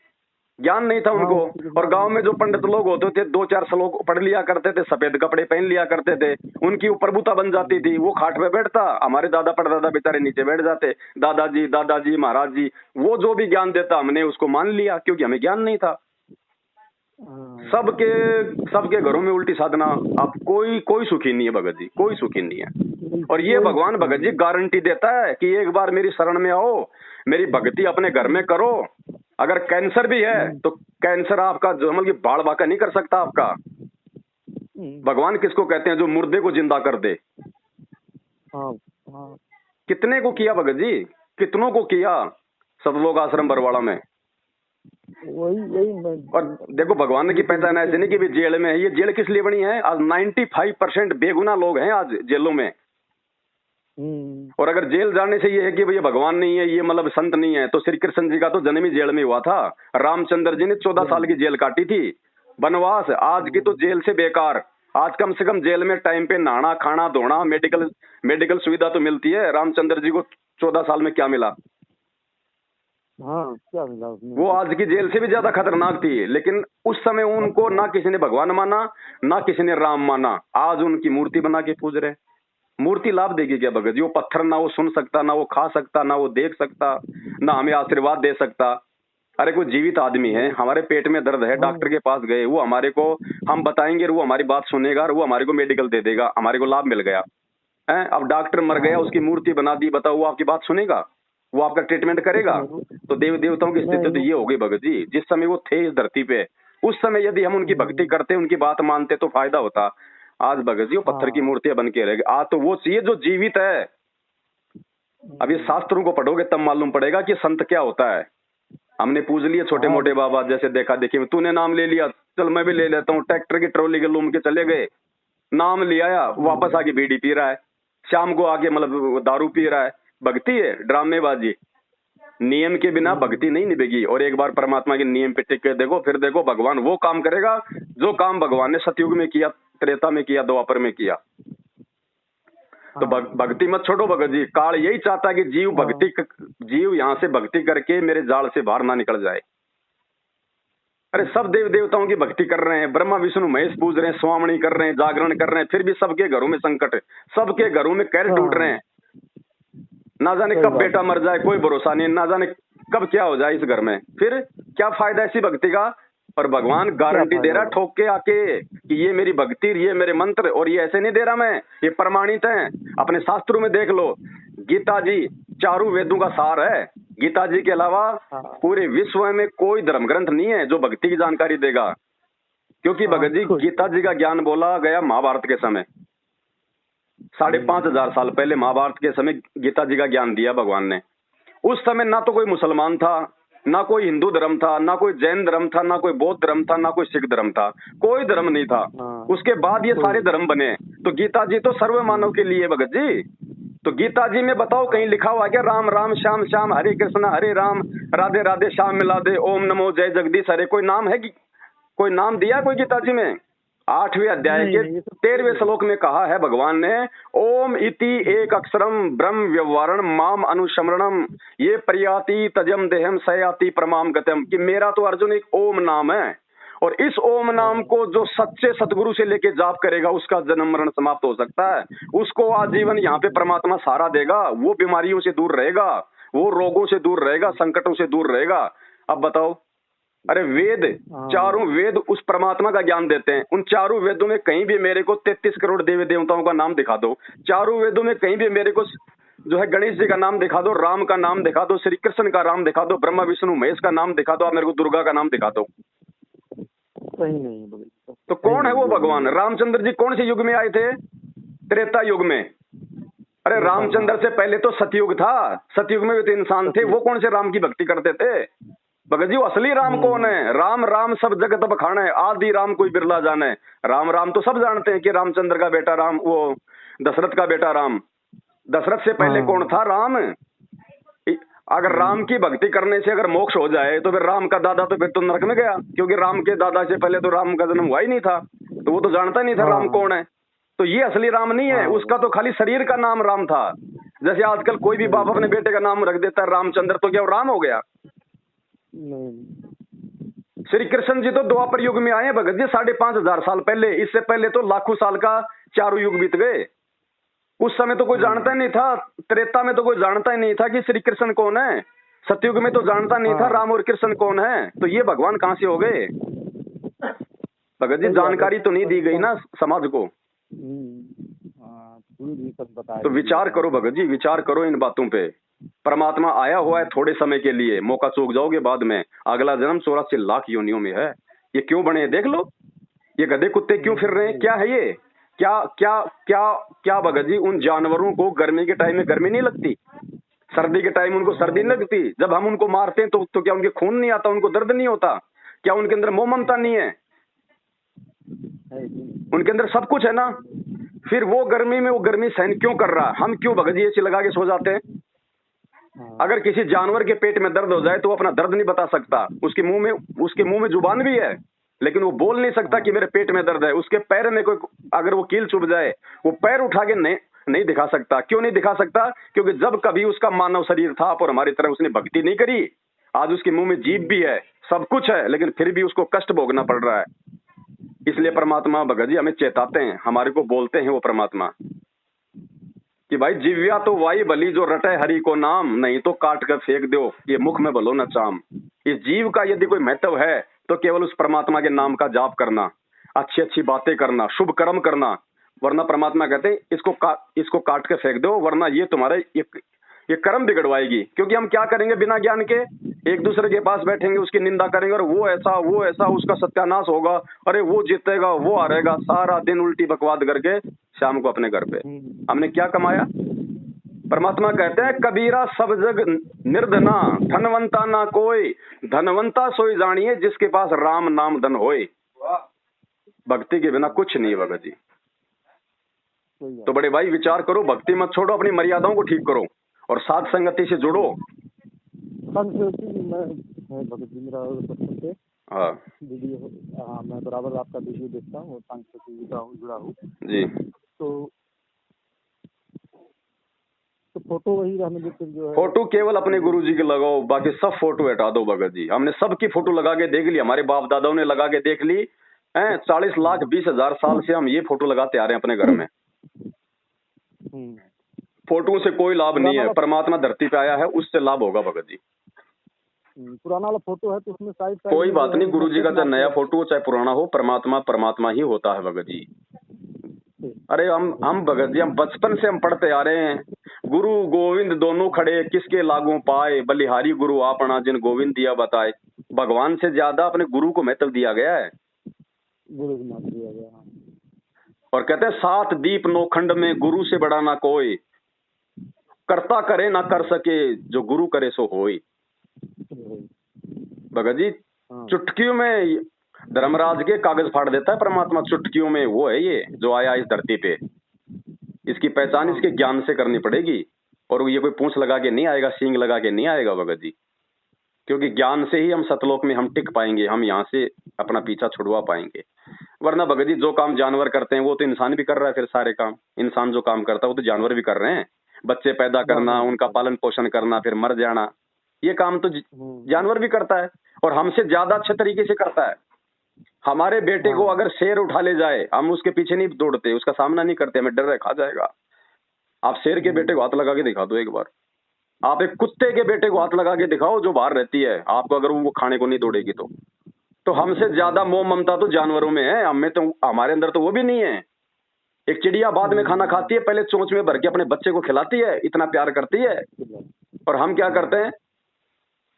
ज्ञान नहीं था उनको। और गांव में जो पंडित लोग होते थे 2-4 श्लोक पढ़ लिया करते थे, सफेद कपड़े पहन लिया करते थे, उनकी प्रभुता बन जाती थी। वो खाट पे बैठता, हमारे दादा परदादा बेचारे नीचे बैठ जाते। दादाजी महाराज जी वो जो भी ज्ञान देता हमने उसको मान लिया, क्योंकि हमें ज्ञान नहीं था। सबके घरों में उल्टी साधना। अब कोई सुखी नहीं है भगत जी, कोई सुखी नहीं है। और ये भगवान भगत जी गारंटी देता है कि एक बार मेरी शरण में आओ, मेरी भक्ति अपने घर में करो। अगर कैंसर भी है तो कैंसर आपका जो मतलब बाढ़ बाका नहीं कर सकता आपका। भगवान किसको कहते हैं? जो मुर्दे को जिंदा कर दे। कितने को किया भगत जी, कितनों को किया सतलोक आश्रम बरवाड़ा में। और देखो भगवान की पहचान ऐसे नहीं कि भी जेल में है। ये जेल किस लिए बनी है? आज 95% बेगुनाह लोग हैं आज जेलों में। और अगर जेल जाने से ये है कि भैया भगवान नहीं है, ये मतलब संत नहीं है, तो श्री कृष्ण जी का तो जन्म ही जेल में हुआ था। रामचंद्र जी ने 14 साल की जेल काटी थी, वनवास। आज की तो जेल से बेकार। आज कम से कम जेल में टाइम पे नहाना, खाना, धोना, मेडिकल सुविधा तो मिलती है। रामचंद्र जी को 14 साल में क्या मिला? क्या मिला उसमें? वो आज की जेल से भी ज्यादा खतरनाक थी। लेकिन उस समय उनको ना किसी ने भगवान माना, ना किसी ने राम माना। आज उनकी मूर्ति बना के पूज रहे। मूर्ति लाभ देगी क्या भगत जी? वो पत्थर ना वो सुन सकता, ना वो खा सकता, ना वो देख सकता, ना हमें आशीर्वाद दे सकता। अरे कोई जीवित आदमी है, हमारे पेट में दर्द है, डॉक्टर के पास गए, वो हमारे को हम बताएंगे, वो हमारी बात सुनेगा और वो हमारे को मेडिकल दे देगा, हमारे को लाभ मिल गया है। अब डॉक्टर मर गया, उसकी मूर्ति बना दी, बताओ वो आपकी बात सुनेगा? वो आपका ट्रीटमेंट करेगा? तो देव देवताओं की स्थिति तो ये हो गई भगत जी। जिस समय वो थे इस धरती पे, उस समय यदि हम उनकी भक्ति करते, उनकी बात मानते तो फायदा होता। आज भगत जी वो पत्थर की मूर्तियां बन के रह गई। आज तो वो चाहिए जो जीवित है। अब ये शास्त्रों को पढ़ोगे तब मालूम पड़ेगा कि संत क्या होता है। हमने पूज लिए छोटे मोटे बाबा, जैसे देखा देखी में तूने नाम ले लिया, चल मैं भी ले लेता हूँ। ट्रैक्टर की ट्रॉली के लूम के चले गए, नाम लिया, वापस आके बीड़ी पी रहा है, शाम को आके मतलब दारू पी रहा है। भक्ति है ड्रामेबाजी। नियम के बिना भक्ति नहीं निभेगी। और एक बार परमात्मा के नियम पे टिक के देखो, फिर देखो भगवान वो काम करेगा जो काम भगवान ने सतयुग में किया, त्रेता में किया, द्वापर में किया। तो भक्ति मत छोड़ो भगत जी। काल यही चाहता है कि जीव यहाँ से भक्ति करके मेरे जाल से बाहर ना निकल जाए। अरे सब देव देवताओं की भक्ति कर रहे हैं, ब्रह्मा विष्णु महेश पूज रहे हैं, स्वामणी कर रहे हैं, जागरण कर रहे हैं, फिर भी सबके घरों में संकट है, सबके घरों में कैर टूट रहे हैं। ना जाने कब बेटा मर जाए, कोई भरोसा नहीं, ना जाने कब क्या हो जाए इस घर में। फिर क्या फायदा ऐसी भक्ति का? पर भगवान गारंटी दे रहा ठोक के आके कि ये मेरी भक्ति, ये मेरे मंत्र। और ये ऐसे नहीं दे रहा मैं, ये प्रमाणित है। अपने शास्त्रों में देख लो, गीता जी चारों वेदों का सार है। गीता जी के अलावा हाँ पूरे विश्व में कोई धर्म ग्रंथ नहीं है जो भक्ति की जानकारी देगा, क्योंकि हाँ, भगत जी कोई गीता जी का ज्ञान बोला गया महाभारत के समय, 5,500 साल पहले महाभारत के समय गीता जी का ज्ञान दिया भगवान ने। उस समय ना तो कोई मुसलमान था, ना कोई हिंदू धर्म था, ना कोई जैन धर्म था, ना कोई बौद्ध धर्म था, ना कोई सिख धर्म था, कोई धर्म नहीं था। हाँ उसके बाद ये सारे धर्म बने। तो गीता जी तो सर्व मानव के लिए भगत जी। तो गीता जी में बताओ कहीं लिखा हुआ है क्या राम राम श्याम श्याम हरे कृष्ण हरे राम राधे राधे श्याम मिला दे ओम नमो जय जगदीश हरे, कोई नाम है कि कोई नाम दिया कोई गीता जी में? 8वें अध्याय के 13वें श्लोक में कहा है भगवान ने, ओम इति एक अक्षरम ब्रह्म व्यवहारण माम अनुस्मरणम ये प्रयाति तजम देहम सयाति प्रमाम गतम, कि मेरा तो अर्जुन एक ओम नाम है, और इस ओम नाम को जो सच्चे सतगुरु से लेके जाप करेगा उसका जन्म मरण समाप्त हो सकता है। उसको आजीवन यहाँ पे परमात्मा सहारा देगा, वो बीमारियों से दूर रहेगा, वो रोगों से दूर रहेगा, संकटों से दूर रहेगा। अब बताओ, अरे वेद, चारों वेद उस परमात्मा का ज्ञान देते हैं। उन चारों वेदों में कहीं भी मेरे को 33 करोड़ देवी देवताओं का नाम दिखा दो, चारों वेदों में कहीं भी मेरे को जो है गणेश जी का नाम दिखा दो, राम का नाम दिखा दो, श्री कृष्ण का नाम दिखा दो, ब्रह्मा विष्णु महेश का नाम दिखा दो, मेरे को दुर्गा का नाम दिखा दो। सही नहीं है भगत जी। तो कौन है वो भगवान? रामचंद्र जी कौन से युग में आए थे? त्रेता युग में। अरे रामचंद्र से पहले तो सतयुग था, सतयुग में भी तो इंसान थे, वो कौन से राम की भक्ति करते थे? भगत जी वो असली राम कौन है? राम राम सब जगत बखाने है, आदि राम कोई बिरला जाने। राम राम तो सब जानते हैं कि रामचंद्र का बेटा राम, वो दशरथ का बेटा राम। दशरथ से पहले कौन था? राम। अगर राम की भक्ति करने से अगर मोक्ष हो जाए तो फिर राम का दादा तो फिर तो नरक में गया, क्योंकि राम के दादा से पहले तो राम का जन्म हुआ ही नहीं था, तो वो तो जानता नहीं था राम कौन है। तो ये असली राम नहीं है, उसका तो खाली शरीर का नाम राम था। जैसे आजकल कोई भी बाप अपने बेटे का नाम रख देता है रामचंद्र, तो क्या वो राम हो गया? श्री कृष्ण जी तो द्वापर युग में आए भगत जी 5,500 साल पहले। इससे पहले तो लाखों साल का चारों युग बीत गए। उस समय तो कोई जानता ही नहीं था, त्रेता में तो कोई जानता ही नहीं था कि श्री कृष्ण कौन है, सतयुग में तो जानता नहीं था राम और कृष्ण कौन है। तो ये भगवान कहाँ से हो गए? भगत जी जानकारी तो नहीं दी गई ना समाज को। तो विचार करो भगत जी, विचार करो इन बातों पे। परमात्मा आया हुआ है थोड़े समय के लिए, मौका चूक जाओगे बाद में। अगला जन्म 84 लाख योनियों में है। ये क्यों बने देख लो, ये गधे कुत्ते क्यों फिर रहे हैं? क्या है ये? क्या क्या क्या क्या भगत जी उन जानवरों को गर्मी के टाइम में गर्मी नहीं लगती, सर्दी के टाइम उनको सर्दी नहीं लगती? जब हम उनको मारते हैं तो क्या उनके खून नहीं आता, उनको दर्द नहीं होता? क्या उनके अंदर मोह ममता नहीं है? उनके अंदर सब कुछ है ना। फिर वो गर्मी में वो गर्मी सहन क्यों कर रहा? हम क्यों भगत जी एसी लगा के सो जाते हैं? अगर किसी जानवर के पेट में दर्द हो जाए तो वो अपना दर्द नहीं बता सकता, उसके मुंह में जुबान भी है, लेकिन वो बोल नहीं सकता कि मेरे पेट में दर्द है। उसके पैर में कोई अगर वो कील चुभ जाए, वो पैर उठा के नहीं दिखा सकता। क्यों नहीं दिखा सकता? क्योंकि जब कभी उसका मानव शरीर था और हमारी तरह उसने भक्ति नहीं करी, आज उसके मुंह में जीभ भी है, सब कुछ है, लेकिन फिर भी उसको कष्ट भोगना पड़ रहा है। इसलिए परमात्मा भगत जी हमें चेताते हैं, हमारे को बोलते हैं वो परमात्मा कि भाई जिव्या तो वाई भली जो रटे हरि को नाम, नहीं तो काट कर फेंक दो ये मुख में भलो न चाम। इस जीव का यदि कोई महत्व है तो केवल उस परमात्मा के नाम का जाप करना, अच्छी अच्छी बातें करना, शुभ कर्म करना। वरना परमात्मा कहते हैं इसको काट के फेंक दो, वरना ये तुम्हारा ये कर्म बिगड़वाएगी। क्योंकि हम क्या करेंगे बिना ज्ञान के? एक दूसरे के पास बैठेंगे, उसकी निंदा करेंगे, और वो ऐसा उसका सत्यानाश होगा, अरे वो जीतेगा, वो हारेगा, सारा दिन उल्टी बकवाद करके शाम को अपने घर पे हमने क्या कमाया? परमात्मा कहते हैं कबीरा सब जग निर्धना धनवंता ना कोई, धनवंता सोई जानिए जिसके पास राम नाम धन होए। भक्ति के बिना कुछ नहीं भगत जी। तो बड़े भाई विचार करो, भक्ति मत छोड़ो, अपनी मर्यादाओं को ठीक करो और साध संगति से जुड़ो। भगत जी मेरा बचपन से वीडियो, मैं बराबर आपका वीडियो देखता हूँ, सांस्कृतिक जुड़ा हूँ जी। तो फोटो वही रहने देते जो है। फोटो केवल अपने गुरुजी के लगाओ, बाकी सब फोटो हटा दो भगत जी। हमने सबकी फोटो लगा के देख ली, हमारे बाप दादाओं ने लगा के देख ली है। 40 लाख 20 हजार साल से हम ये फोटो लगाते आ रहे हैं अपने घर में। फोटो से कोई लाभ नहीं है, परमात्मा धरती पे आया है उससे लाभ होगा भगत जी। पुराना वाला फोटो है तो उसमें साइड कोई बात नहीं, गुरुजी का चाहे नया फोटो हो चाहे पुराना हो, परमात्मा ही होता है भगत जी। अरे हम भगत जी हम बचपन से हम पढ़ते आ रहे हैं, गुरु गोविंद दोनों खड़े, किसके लागू पाए, बलिहारी गुरु आपना जिन गोविंद दिया बताए। भगवान से ज्यादा अपने गुरु को महत्व दिया गया है। गुरु को महत्व दिया गया, हाँ। और कहते हैं 7 दीप नौखंड में गुरु से बड़ा ना कोई, करता करे ना कर सके, जो गुरु करे सो होई। भगत जी हाँ। चुटकियों में धर्मराज के कागज फाड़ देता है परमात्मा, चुटकियों में। वो है ये जो आया इस धरती पे। इसकी पहचान इसके ज्ञान से करनी पड़ेगी। और ये कोई पूंछ लगा के नहीं आएगा, सींग लगा के नहीं आएगा भगत जी। क्योंकि ज्ञान से ही हम सतलोक में हम टिक पाएंगे, हम यहाँ से अपना पीछा छुड़वा पाएंगे। वरना भगत जी जो काम जानवर करते हैं वो तो इंसान भी कर रहा है। फिर सारे काम इंसान जो काम करता है वो तो जानवर भी कर रहे हैं। बच्चे पैदा करना, उनका पालन पोषण करना, फिर मर जाना, ये काम तो जानवर भी करता है। और हमसे ज्यादा अच्छे तरीके से करता है। हमारे बेटे को अगर शेर उठा ले जाए, हम उसके पीछे नहीं दौड़ते, उसका सामना नहीं करते, हमें डर है खा जाएगा। आप शेर के बेटे को हाथ लगा के दिखा दो एक बार। आप एक कुत्ते के बेटे को हाथ लगा के दिखाओ जो बाहर रहती है आपको, अगर वो खाने को नहीं दौड़ेगी तो हमसे ज्यादा मोह ममता तो जानवरों में है। हमें तो, हमारे अंदर तो वो भी नहीं है। एक चिड़िया बाद में खाना खाती है, पहले चोंच में भर के अपने बच्चे को खिलाती है, इतना प्यार करती है। और हम क्या करते हैं?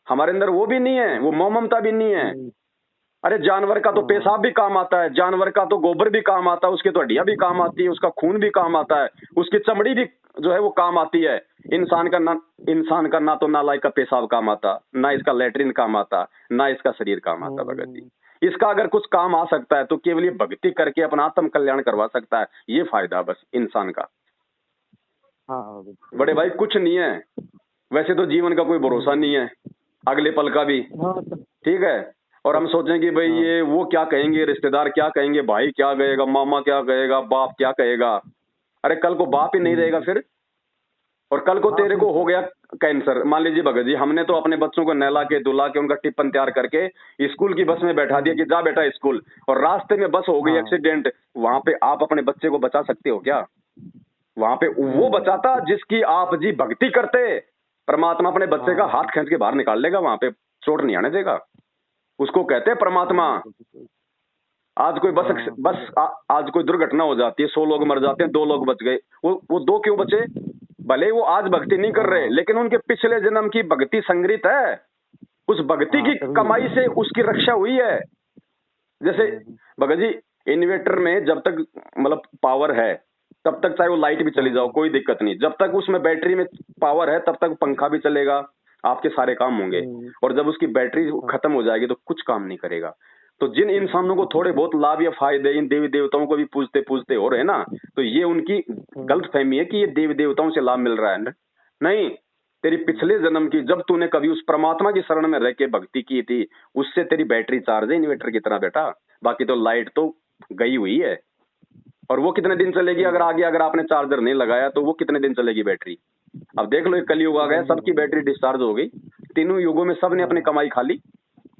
हमारे अंदर वो भी नहीं है, वो मोह ममता भी नहीं है। अरे जानवर का तो पेशाब भी काम आता है, जानवर का तो गोबर भी काम आता है, उसकी तो हड्डियां भी काम आती है, उसका खून भी काम आता है, उसकी चमड़ी भी जो है वो काम आती है। इंसान का ना तो नालायक का पेशाब काम आता, ना इसका लेटरिन काम आता, ना इसका शरीर काम आता। भगत जी इसका अगर कुछ काम आ सकता है तो केवल ये भक्ति करके अपना आत्म कल्याण करवा सकता है। ये फायदा बस इंसान का। हाँ बड़े भाई कुछ नहीं है। वैसे तो जीवन का कोई भरोसा नहीं है, अगले पल का भी। ठीक है। और हम सोचें कि भाई ये वो क्या कहेंगे, रिश्तेदार क्या कहेंगे, भाई क्या कहेगा, मामा क्या कहेगा, बाप क्या कहेगा। अरे कल को बाप ही नहीं रहेगा फिर। और कल को तेरे को हो गया कैंसर, मान लीजिए भगत जी, हमने तो अपने बच्चों को नहला के धुला के उनका टिप्पण तैयार करके स्कूल की बस में बैठा दिया कि जा बेटा स्कूल, और रास्ते में बस हो गई एक्सीडेंट। वहां पे आप अपने बच्चे को बचा सकते हो क्या? वहां पे वो बचाता जिसकी आप जी भक्ति करते। परमात्मा अपने बच्चे का हाथ खींच के बाहर निकाल लेगा, वहां पे चोट नहीं आने देगा। उसको कहते हैं परमात्मा। आज कोई आज कोई दुर्घटना हो जाती है, 100 लोग मर जाते हैं, 2 लोग बच गए। वो 2 क्यों बचे? भले वो आज भक्ति नहीं कर रहे, लेकिन उनके पिछले जन्म की भक्ति संग्रहित है। उस भक्ति की कमाई से उसकी रक्षा हुई है। जैसे भगत जी इन्वर्टर में जब तक मतलब पावर है तब तक चाहे वो लाइट भी चली जाओ कोई दिक्कत नहीं। जब तक उसमें बैटरी में पावर है तब तक पंखा भी चलेगा, आपके सारे काम होंगे। और जब उसकी बैटरी खत्म हो जाएगी तो कुछ काम नहीं करेगा। तो जिन इंसानों को थोड़े बहुत लाभ या फायदे इन देवी देवताओं को भी पूजते पूजते हो रहे हैं ना, तो ये उनकी गलत फहमी है कि ये देवी देवताओं से लाभ मिल रहा है। नहीं, तेरी पिछले जन्म की जब तूने कभी उस परमात्मा की शरण में रह के भक्ति की थी, उससे तेरी बैटरी चार्ज है इन्वर्टर की तरह बेटा। बाकी तो लाइट तो गई हुई है, और वो कितने दिन चलेगी? अगर आपने चार्जर नहीं लगाया तो वो कितने दिन चलेगी बैटरी? अब देख लो, एक कलयुग आ गया, सबकी बैटरी डिस्चार्ज हो गई। तीनों युगों में सबने अपनी कमाई खा ली।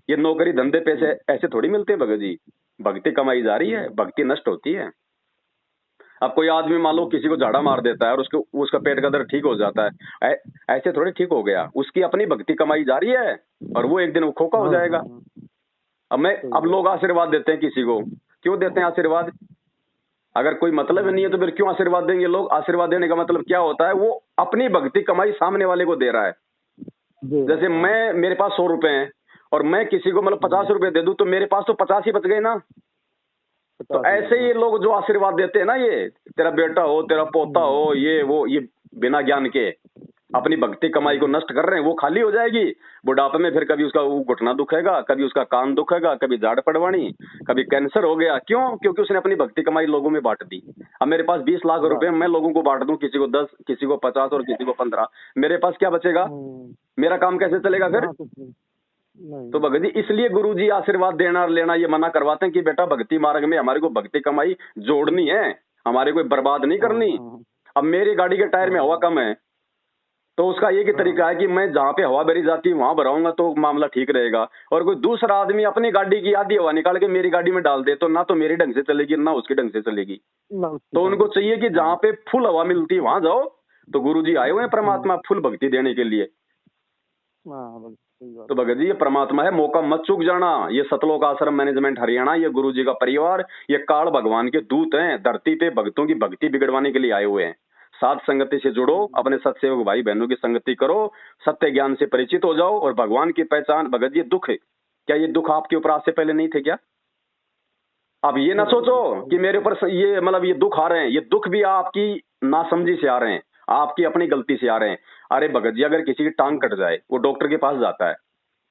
ये नौकरी धंधे पैसे ऐसे थोड़ी मिलते हैं भगत जी। भक्ति कमाई जा रही है, भक्ति नष्ट होती है। अब कोई आदमी मान लो किसी को झाड़ा मार देता है और उसका पेट का दर्द ठीक हो जाता है, ऐसे थोड़ी ठीक हो गया। उसकी अपनी भक्ति कमाई जा रही है और वो एक दिन वो खोखा हो जाएगा। अब लोग आशीर्वाद देते हैं किसी को, क्यों देते हैं आशीर्वाद? अगर कोई मतलब नहीं है तो फिर क्यों आशीर्वाद देंगे लोग? आशीर्वाद देने का मतलब क्या होता है? वो अपनी भक्ति कमाई सामने वाले को दे रहा है। जैसे मेरे पास 100 रुपए हैं और मैं किसी को मतलब 50 रुपए दे दूं तो मेरे पास तो 50 ही बच गए ना। तो ऐसे ही लोग जो आशीर्वाद देते हैं ना, ये तेरा बेटा हो, तेरा पोता हो, ये बिना ज्ञान के अपनी भक्ति कमाई को नष्ट कर रहे हैं। वो खाली हो जाएगी बुढ़ापे में। फिर कभी उसका घुटना दुखेगा, कभी उसका कान दुखेगा, कभी झाड़ पड़वानी, कभी कैंसर हो गया। क्यों? क्योंकि उसने अपनी भक्ति कमाई लोगों में बांट दी। अब मेरे पास 20 लाख रुपए, मैं लोगों को बांट दूं, किसी को 10, किसी को 50 और किसी को 15, मेरे पास क्या बचेगा? मेरा काम कैसे चलेगा फिर? तो भगत जी इसलिए गुरु जी आशीर्वाद देना और लेना ये मना करवाते हैं कि बेटा भक्ति मार्ग में हमारे को भक्ति कमाई जोड़नी है, हमारे को बर्बाद नहीं करनी। अब मेरी गाड़ी के टायर में हवा कम है तो उसका एक ही तरीका है कि मैं जहाँ पे हवा भरी जाती है वहां भराऊंगा तो मामला ठीक रहेगा। और कोई दूसरा आदमी अपनी गाड़ी की आधी हवा निकाल के मेरी गाड़ी में डाल दे तो ना तो मेरी ढंग से चलेगी ना उसकी ढंग से चलेगी। तो उनको चाहिए कि जहाँ पे फुल हवा मिलती है वहां जाओ। तो गुरु जी आए हुए हैं परमात्मा फुल भक्ति देने के लिए। तो भगत जी ये परमात्मा है, मौका मत चूक जाना। ये सतलोक आश्रम मैनेजमेंट हरियाणा, ये गुरु जी का परिवार, ये काल भगवान के दूत हैं। धरती पे भक्तों की भक्ति बिगड़वाने के लिए आए हुए हैं। साध संगति से जुड़ो, अपने सत्सेवक भाई बहनों की संगति करो, सत्य ज्ञान से परिचित हो जाओ और भगवान की पहचान। भगत जी दुख है क्या, ये दुख आपके ऊपर आज से पहले नहीं थे क्या? अब ये ना सोचो कि मेरे ऊपर ये मतलब ये दुख आ रहे हैं, ये दुख भी आपकी नासमझी से आ रहे हैं, आपकी अपनी गलती से आ रहे हैं। अरे भगत जी, अगर किसी की टांग कट जाए वो डॉक्टर के पास जाता है,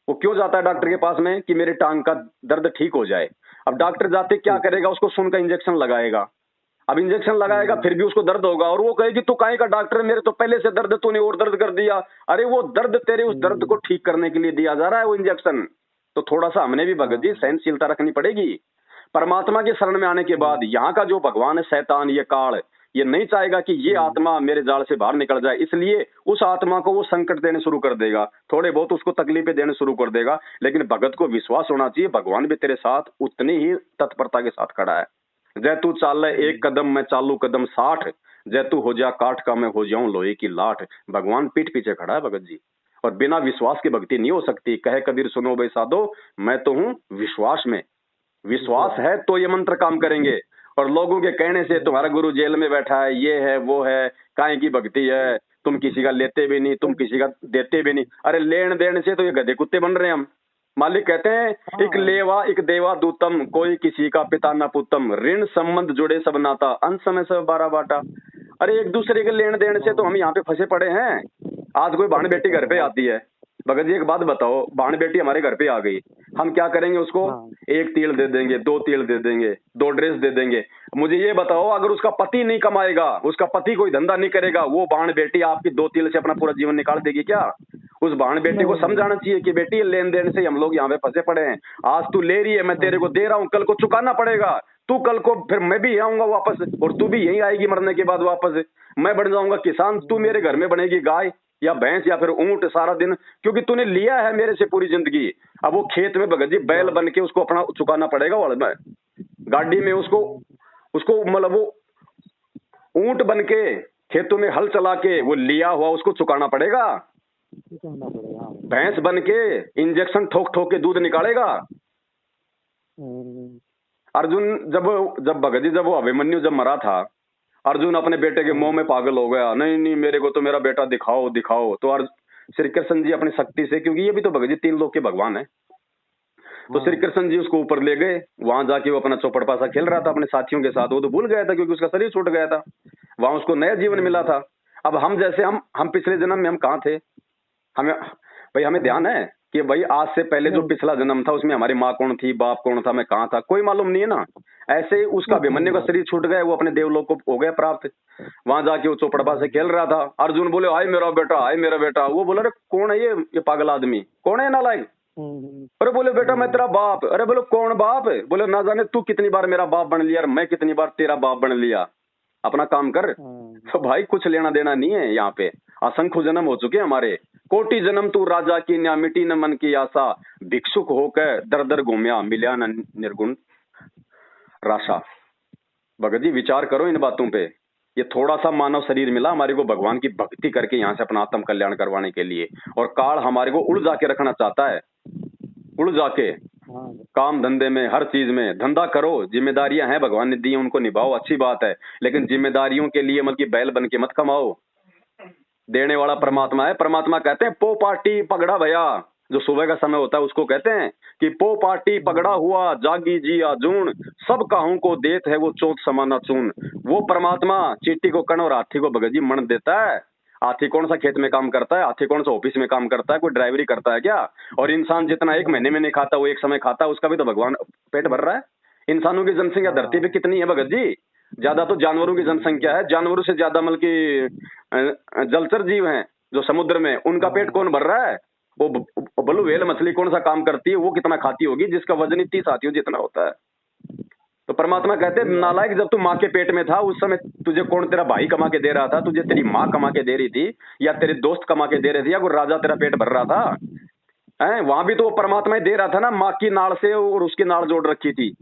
वो क्यों जाता है डॉक्टर के पास में? कि मेरे टांग का दर्द ठीक हो जाए। अब डॉक्टर जाते क्या करेगा, उसको सुन का इंजेक्शन लगाएगा। अब इंजेक्शन लगाएगा फिर भी उसको दर्द होगा और वो कहेगी तू काहे का डॉक्टर है, मेरे तो पहले से दर्द, तूने और दर्द कर दिया। अरे वो दर्द तेरे उस दर्द को ठीक करने के लिए दिया जा रहा है वो इंजेक्शन। तो थोड़ा सा हमने भी भगत जी सहनशीलता रखनी पड़ेगी। परमात्मा के शरण में आने के बाद यहाँ का जो भगवान है, शैतान, ये काल, ये नहीं चाहेगा कि ये आत्मा मेरे जाल से बाहर निकल जाए, इसलिए उस आत्मा को वो संकट देने शुरू कर देगा, थोड़े बहुत उसको तकलीफें देने शुरू कर देगा। लेकिन भगत को विश्वास होना चाहिए भगवान भी तेरे साथ उतनी ही तत्परता के साथ खड़ा है। जय तू चाल एक कदम मैं चालू कदम 60, जय तू हो जा काठ का मैं हो जाऊं लोहे की लाठ। भगवान पीठ पीछे खड़ा है भगत जी, और बिना विश्वास की भक्ति नहीं हो सकती। कहे कबीर सुनो भाई साधो, मैं तो हूं विश्वास में। विश्वास है तो ये मंत्र काम करेंगे। और लोगों के कहने से तुम्हारा गुरु जेल में बैठा है, ये है वो है, काहे की भक्ति है, तुम किसी का लेते भी नहीं, तुम किसी का देते भी नहीं। अरे लेन देन से तो ये गधे कुत्ते बन रहे हैं हम। मालिक कहते हैं एक लेवा एक देवा दूतम, कोई किसी का पिता न पुतम, ऋण संबंध जुड़े सब नाता, अंत समय सब बारा बाटा। अरे एक दूसरे के लेन देन से तो हम यहाँ पे फंसे पड़े हैं। आज कोई बहन बेटी घर पे आती है, भगत जी एक बात बताओ, बहन बेटी हमारे घर पे आ गई, हम क्या करेंगे उसको? एक तिल दे देंगे, 2 तिल दे देंगे, 2 ड्रेस दे देंगे। मुझे ये बताओ, अगर उसका पति नहीं कमाएगा, उसका पति कोई धंधा नहीं करेगा, वो बहन बेटी आपकी 2 तिल से अपना पूरा जीवन निकाल देगी क्या? उस बहन बेटी को समझाना चाहिए कि बेटी लेन देन से हम लोग यहाँ पे फंसे पड़े हैं। आज तू ले रही है, मैं तेरे को दे रहा हूँ, कल को चुकाना पड़ेगा। तू कल को फिर मैं भी आऊंगा वापस, और तू भी यही आएगी मरने के बाद वापस। मैं बन जाऊंगा किसान, तू मेरे घर में बनेगी गाय या भैंस या फिर ऊंट सारा दिन, क्योंकि तूने लिया है मेरे से पूरी जिंदगी। अब वो खेत में भगत जी बैल बन के उसको अपना चुकाना पड़ेगा, वाले गाड़ी में उसको उसको मतलब वो ऊंट बन के खेतों में हल चला के वो लिया हुआ उसको चुकाना पड़ेगा। भैंस बन के इंजेक्शन ठोक ठोक के दूध निकालेगा। अर्जुन जब भगत जी जब वो अभिमन्यु जब मरा था, अर्जुन अपने बेटे के मोह में पागल हो गया, नहीं नहीं मेरे को तो मेरा बेटा दिखाओ दिखाओ। तो श्री कृष्ण जी अपनी शक्ति से, क्योंकि ये भी तो भगत जी 3 लोक के भगवान है, तो श्री कृष्ण जी उसको ऊपर ले गए। वहां जाके वो अपना चौपड़ पासा खेल रहा था अपने साथियों के साथ, वो तो भूल गया था क्योंकि उसका शरीर छूट गया था, वहां उसको नया जीवन मिला था। अब हम जैसे हम पिछले जन्म में हम कहाँ थे? हमें ध्यान है कि भाई आज से पहले जो पिछला जन्म था उसमें हमारी माँ कौन थी, बाप कौन था, मैं कहाँ था, कोई मालूम नहीं है ना। ऐसे ही उसका अभिमन्यु का शरीर छूट गया, वो अपने देवलोक को हो गया प्राप्त। वहां जाके वो चौपड़पा से खेल रहा था। अर्जुन बोले हाय मेरा बेटा, हाय मेरा बेटा। वो बोला अरे कौन है ये पागल आदमी, कौन है नालायक? अरे बोले बेटा मैं तेरा बाप। अरे बोले कौन बाप? बोले ना जाने तू कितनी बार मेरा बाप बन लिया और मैं कितनी बार तेरा बाप बन लिया, अपना काम कर। तो भाई कुछ लेना देना नहीं है यहाँ पे। असंख्य जन्म हो चुके हमारे, कोटि जन्म तू राजा की न्या, मिटी न मन की आशा, भिक्षुक होकर दर दर घूमया, मिल्या न निर्गुण राशा। भगत जी विचार करो इन बातों पे। ये थोड़ा सा मानव शरीर मिला हमारे को भगवान की भक्ति करके यहाँ से अपना आत्म कल्याण करवाने के लिए, और काल हमारे को उड़ जाके रखना चाहता है, उड़ जाके काम धंधे में हर चीज में। धंधा करो, जिम्मेदारियां हैं भगवान ने दी उनको निभाओ, अच्छी बात है, लेकिन जिम्मेदारियों के लिए मतलब बैल बन के मत कमाओ। देने वाला परमात्मा है। परमात्मा कहते हैं पो पार्टी पगड़ा भया, जो सुबह का समय होता है उसको कहते हैं कि पो पार्टी पगड़ा हुआ, जागी जी आजून, सब काहू को देत है वो चौथ समाना चून। वो परमात्मा चींटी को कण और हाथी को भगत जी मन देता है। हाथी कौन सा खेत में काम करता है, हाथी कौन सा ऑफिस में काम करता है, कोई ड्राइवरी करता है क्या? और इंसान जितना एक महीने में नहीं खाता वो एक समय खाता है, उसका भी तो भगवान पेट भर रहा है। इंसानों की जनसंख्या धरती पे कितनी है भगत जी? ज्यादा तो जानवरों की जनसंख्या है, जानवरों से ज्यादा मतलब की जलचर जीव हैं जो समुद्र में, उनका पेट कौन भर रहा है? वो बलू व्हेल मछली कौन सा काम करती है, वो कितना खाती होगी जिसका वजन ही 30 हाथियों जितना होता है। तो परमात्मा कहते हैं नालायक, जब तू माँ के पेट में था उस समय तुझे कौन तेरा भाई कमा के दे रहा था? तुझे तेरी माँ कमा के दे रही थी, या तेरे दोस्त कमा के दे रहे थे, या कोई राजा तेरा पेट भर रहा था? हैं, वहां भी तो वो परमात्मा ही दे रहा था ना, माँ की नाड़ से, और उसकी नाड़ जोड़ रखी थी।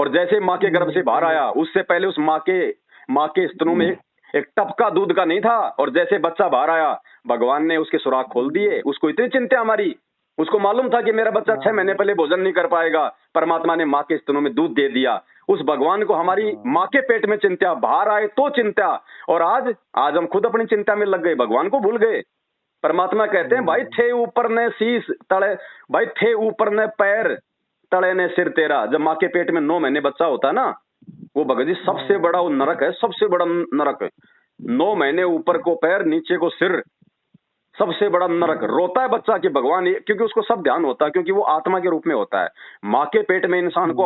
और जैसे माँ के गर्भ से बाहर आया, उससे पहले उस माँ के स्तनों में एक टपका दूध का नहीं था, और जैसे बच्चा बाहर आया भगवान ने उसके सुराख खोल दिए। उसको इतनी चिंता हमारी उसको मालूम था कि मेरा बच्चा 6 महीने पहले भोजन नहीं कर पाएगा, परमात्मा ने माँ के स्तनों में दूध दे दिया। उस भगवान को हमारी माँ के पेट में चिंता, बाहर आए तो चिंता, और आज हम खुद अपनी चिंता में लग गए, भगवान को भूल गए। परमात्मा कहते हैं भाई थे ऊपर ने शीश तले, भाई थे ऊपर ने पैर तले ने सिर तेरा। जब माँ के पेट में 9 महीने बच्चा होता है ना, वो भगत जी सबसे बड़ा वो नरक है, सबसे बड़ा नरक है। 9 महीने ऊपर को पैर नीचे को सिर, सबसे बड़ा नरक। रोता है बच्चा कि भगवान, क्योंकि उसको सब ध्यान होता है, क्योंकि वो आत्मा के रूप में होता है। माँ के पेट में इंसान को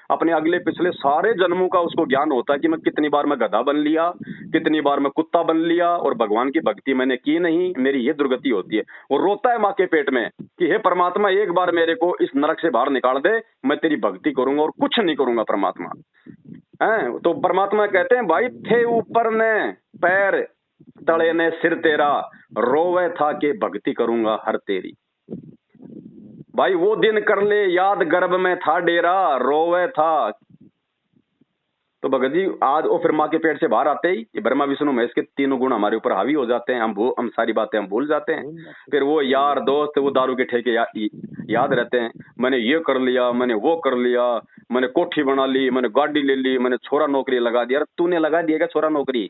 अपने अगले पिछले सारे जन्मों का उसको ज्ञान होता है कि मैं कितनी बार मैं गधा बन लिया, कितनी बार मैं कुत्ता बन लिया, और भगवान की भक्ति मैंने की नहीं, मेरी ये दुर्गति होती है। वो रोता है माँ के पेट में कि हे परमात्मा, एक बार मेरे को इस नरक से बाहर निकाल दे, मैं तेरी भक्ति करूंगा और कुछ नहीं करूंगा परमात्मा। है तो परमात्मा कहते हैं भाई थे ऊपर ने पैर तले ने सिर तेरा, रोवे था के भक्ति करूंगा हर तेरी। भाई वो दिन कर ले याद, गर्भ में था डेरा, रोवे था। तो भगत जी आज वो फिर माँ के पेट से बाहर आते ही ये ब्रह्मा विष्णु महेश के तीनों गुण हमारे ऊपर हावी हो जाते हैं। हम सारी बातें हम भूल जाते हैं। फिर वो यार दोस्त वो दारू के ठेके याद रहते हैं। मैंने ये कर लिया, मैंने वो कर लिया, मैंने कोठी बना ली, मैंने गाड़ी ले ली, मैंने छोरा नौकरी लगा दिया। तूने लगा दिया क्या छोरा नौकरी?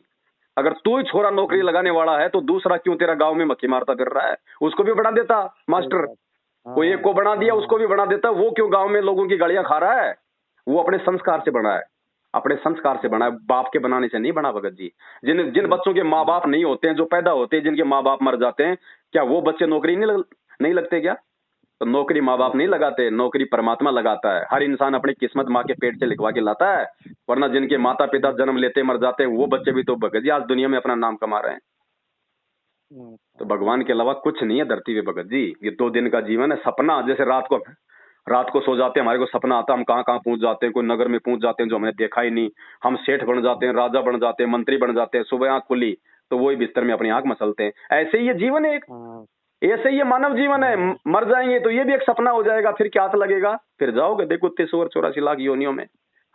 अगर तू ही छोरा नौकरी लगाने वाला है तो दूसरा क्यों तेरा गांव में मक्खी मारता फिर रहा है? उसको भी बढ़ा देता मास्टर, कोई एक को बना दिया, उसको भी बना देता। वो क्यों गांव में लोगों की गाड़ियां खा रहा है? वो अपने संस्कार से बना है, अपने संस्कार से बना है, बाप के बनाने से नहीं बना। भगत जी जिन बच्चों के माँ बाप नहीं होते हैं, जो पैदा होते हैं, जिनके माँ बाप मर जाते हैं, क्या वो बच्चे नौकरी नहीं लगते क्या? तो नौकरी माँ बाप नहीं लगाते, नौकरी परमात्मा लगाता है। हर इंसान अपनी किस्मत माँ के पेट से लिखवा के लाता है, वरना जिनके माता पिता जन्म लेते मर जाते हैं वो बच्चे भी तो भगत जी आज दुनिया में अपना नाम कमा रहे हैं। तो भगवान के अलावा कुछ नहीं है धरती पे भगत जी। ये 2 दिन का जीवन है। सपना जैसे रात को सो जाते हैं, हमारे को सपना आता है, हम कहाँ कहाँ पहुंच जाते हैं, कोई नगर में पहुंच जाते हैं जो हमने देखा ही नहीं। हम सेठ बन जाते हैं, राजा बन जाते हैं, मंत्री बन जाते हैं। सुबह आंख खुली तो वही बिस्तर में अपनी आंख मसलते हैं। ऐसे ही ये जीवन है, ऐसे ही ये मानव जीवन है। मर जाएंगे तो ये भी एक सपना हो जाएगा, फिर क्या लगेगा? फिर जाओगे देखो 83-84 लाख योनियों में।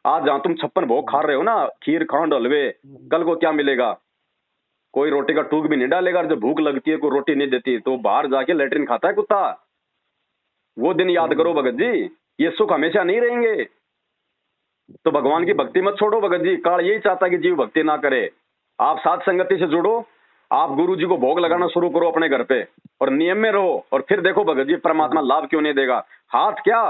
आज जहां तुम 56 भोग खा रहे हो ना, खीर खांड हलवे, कल को क्या मिलेगा? कोई रोटी का टूक भी नहीं डालेगा। जब भूख लगती है कोई रोटी नहीं देती तो बाहर जाके लेटरिन खाता है कुत्ता। वो दिन याद करो भगत जी, ये सुख हमेशा नहीं रहेंगे। तो भगवान की भक्ति मत छोड़ो भगत जी। काल यही चाहता है कि जीव भक्ति ना करे। आप साथ संगति से जुड़ो, आप गुरु जी को भोग लगाना शुरू करो अपने घर पे और नियम में रहो, और फिर देखो भगत जी परमात्मा लाभ क्यों नहीं देगा। हाथ क्या,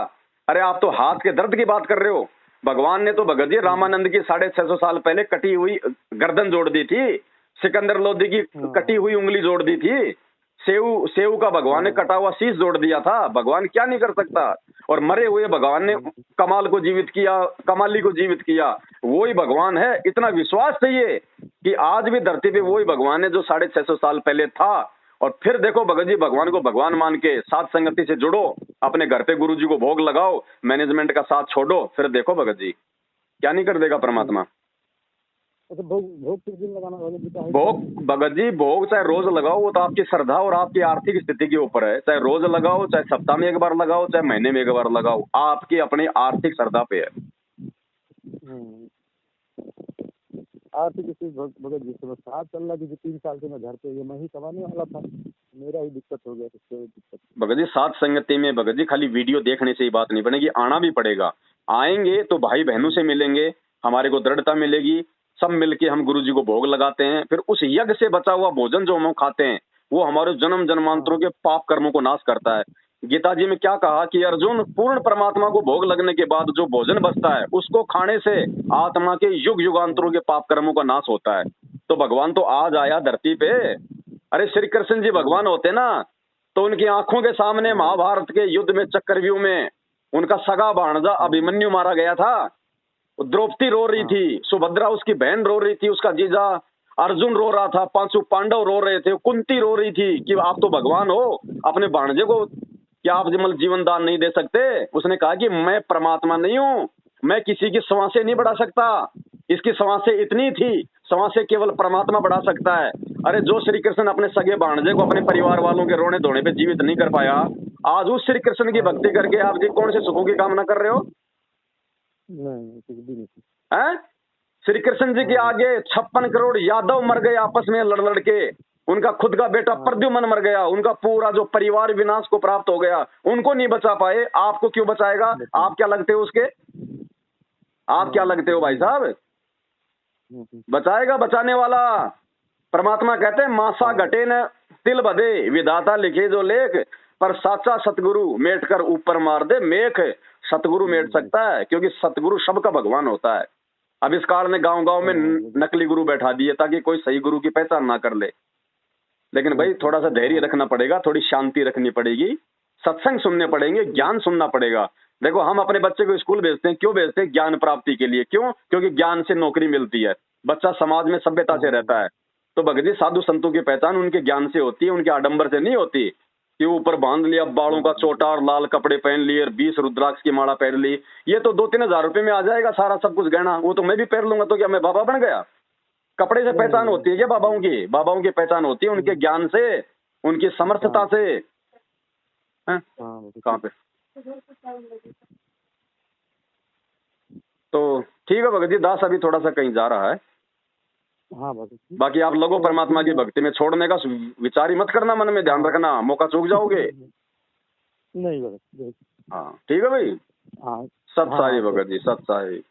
अरे आप तो हाथ के दर्द की बात कर रहे हो। भगवान ने तो भगत जी रामानंद की 650 साल पहले कटी हुई गर्दन जोड़ दी थी, सिकंदर लोधी की कटी हुई उंगली जोड़ दी थी, सेव का भगवान ने कटा हुआ शीश जोड़ दिया था। भगवान क्या नहीं कर सकता? और मरे हुए भगवान ने कमाल को जीवित किया, कमाली को जीवित किया। वही भगवान है। इतना विश्वास चाहिए कि आज भी धरती पे वही भगवान है जो 650 साल पहले था। और फिर देखो भगत जी भगवान को भगवान मान के साथ संगति से जुड़ो, अपने घर पे गुरु जी को भोग लगाओ, मैनेजमेंट का साथ छोड़ो, फिर देखो भगत जी क्या नहीं कर देगा परमात्मा। भोग किस दिन लगाना है? भोग भगत जी भोग चाहे रोज लगाओ, वो तो आपकी श्रद्धा और आपकी आर्थिक स्थिति के ऊपर है। चाहे रोज लगाओ, चाहे सप्ताह में एक बार लगाओ, चाहे महीने में एक बार लगाओ, आपकी अपनी आर्थिक श्रद्धा पे है। आर्थिक स्थिति भगत जी से साथ चल रहा है कि 3 साल से मैं घर पे, ये मैं ही कमाने वाला था, मेरा ही दिक्कत हो गया। दिक्कत भगत जी साथ संगति में भगत जी खाली वीडियो देखने से ही बात नहीं बनेगी, आना भी पड़ेगा। आएंगे तो भाई बहनों से मिलेंगे, हमारे को दृढ़ता मिलेगी, सब मिलके हम गुरु जी को भोग लगाते हैं। फिर उस यज्ञ से बचा हुआ भोजन जो हम खाते हैं वो हमारे जन्म जन्मांतरों के पाप कर्मों को नाश करता है। गीता जी में क्या कहा कि अर्जुन पूर्ण परमात्मा को भोग लगने के बाद जो भोजन बचता है उसको खाने से आत्मा के युग युगांतरों के पाप कर्मों का नाश होता है। तो भगवान तो आज आया धरती पे। अरे श्री कृष्ण जी भगवान होते ना तो उनकी आंखों के सामने महाभारत के युद्ध में चक्रव्यूह में उनका सगा भाणजा अभिमन्यु मारा गया था। द्रौपदी रो रही थी, सुभद्रा उसकी बहन रो रही थी, उसका जीजा अर्जुन रो रहा था, 5 पांडव रो रहे थे, कुंती रो रही थी कि आप तो भगवान हो, अपने भाणजे को क्या आप जीवन दान नहीं दे सकते? उसने कहा कि मैं परमात्मा नहीं हूँ, मैं किसी की सांसें नहीं बढ़ा सकता, इसकी सांसें इतनी थी, सांसें केवल परमात्मा बढ़ा सकता है। अरे जो श्री कृष्ण अपने सगे भाणजे को अपने परिवार वालों के रोने धोने पे जीवित नहीं कर पाया, आज उस श्री कृष्ण की भक्ति करके आप जी कौन से सुखों की कामना कर रहे हो? हैं? श्री कृष्ण जी के आगे 56 करोड़ यादव मर गए आपस में लड़ लड़ के। उनका खुद का बेटा प्रद्युम्न मर गया, उनका पूरा जो परिवार विनाश को प्राप्त हो गया, उनको नहीं बचा पाए, आपको क्यों बचाएगा? आप क्या लगते हो उसके? आप क्या लगते हो भाई साहब? बचाएगा बचाने वाला। परमात्मा कहते हैं मासा घटे न तिल बधे, विधाता लिखे जो लेख, पर साचा सतगुरु मेट कर ऊपर मार दे मेख। सतगुरु मेट सकता है, क्योंकि सतगुरु सबका भगवान होता है। अब इस काल ने गांव गांव में नकली गुरु बैठा दिए ताकि कोई सही गुरु की पहचान ना कर ले। लेकिन भाई थोड़ा सा धैर्य रखना पड़ेगा, थोड़ी शांति रखनी पड़ेगी, सत्संग सुनने पड़ेंगे, ज्ञान सुनना पड़ेगा। देखो हम अपने बच्चे को स्कूल भेजते हैं, क्यों भेजते हैं? ज्ञान प्राप्ति के लिए। क्यों? क्योंकि ज्ञान से नौकरी मिलती है, बच्चा समाज में सभ्यता से रहता है। तो भगत जी साधु संतों की पहचान उनके ज्ञान से होती है, उनके आडंबर से नहीं होती कि ऊपर बांध लिया बालों का चोटा और लाल कपड़े पहन लिए और 20 रुद्राक्ष की माला पहन ली। ये तो 2-3 हजार रुपए में आ जाएगा सारा सब कुछ गहना, वो तो मैं भी पहन लूंगा, तो क्या मैं बाबा बन गया? कपड़े से पहचान होती है क्या बाबाओं की? बाबाओं की पहचान होती है उनके ज्ञान से, उनकी समर्थता से। कहाँ पे? तो ठीक है भगत जी, दास अभी थोड़ा सा कहीं जा रहा है। हाँ भगत जी। बाकी आप लोगों परमात्मा की भक्ति में छोड़ने का विचार ही मत करना, मन में ध्यान रखना, मौका चूक जाओगे। नहीं भगत जी। हाँ ठीक है भाई। हाँ सत साई भगत जी, सत साई।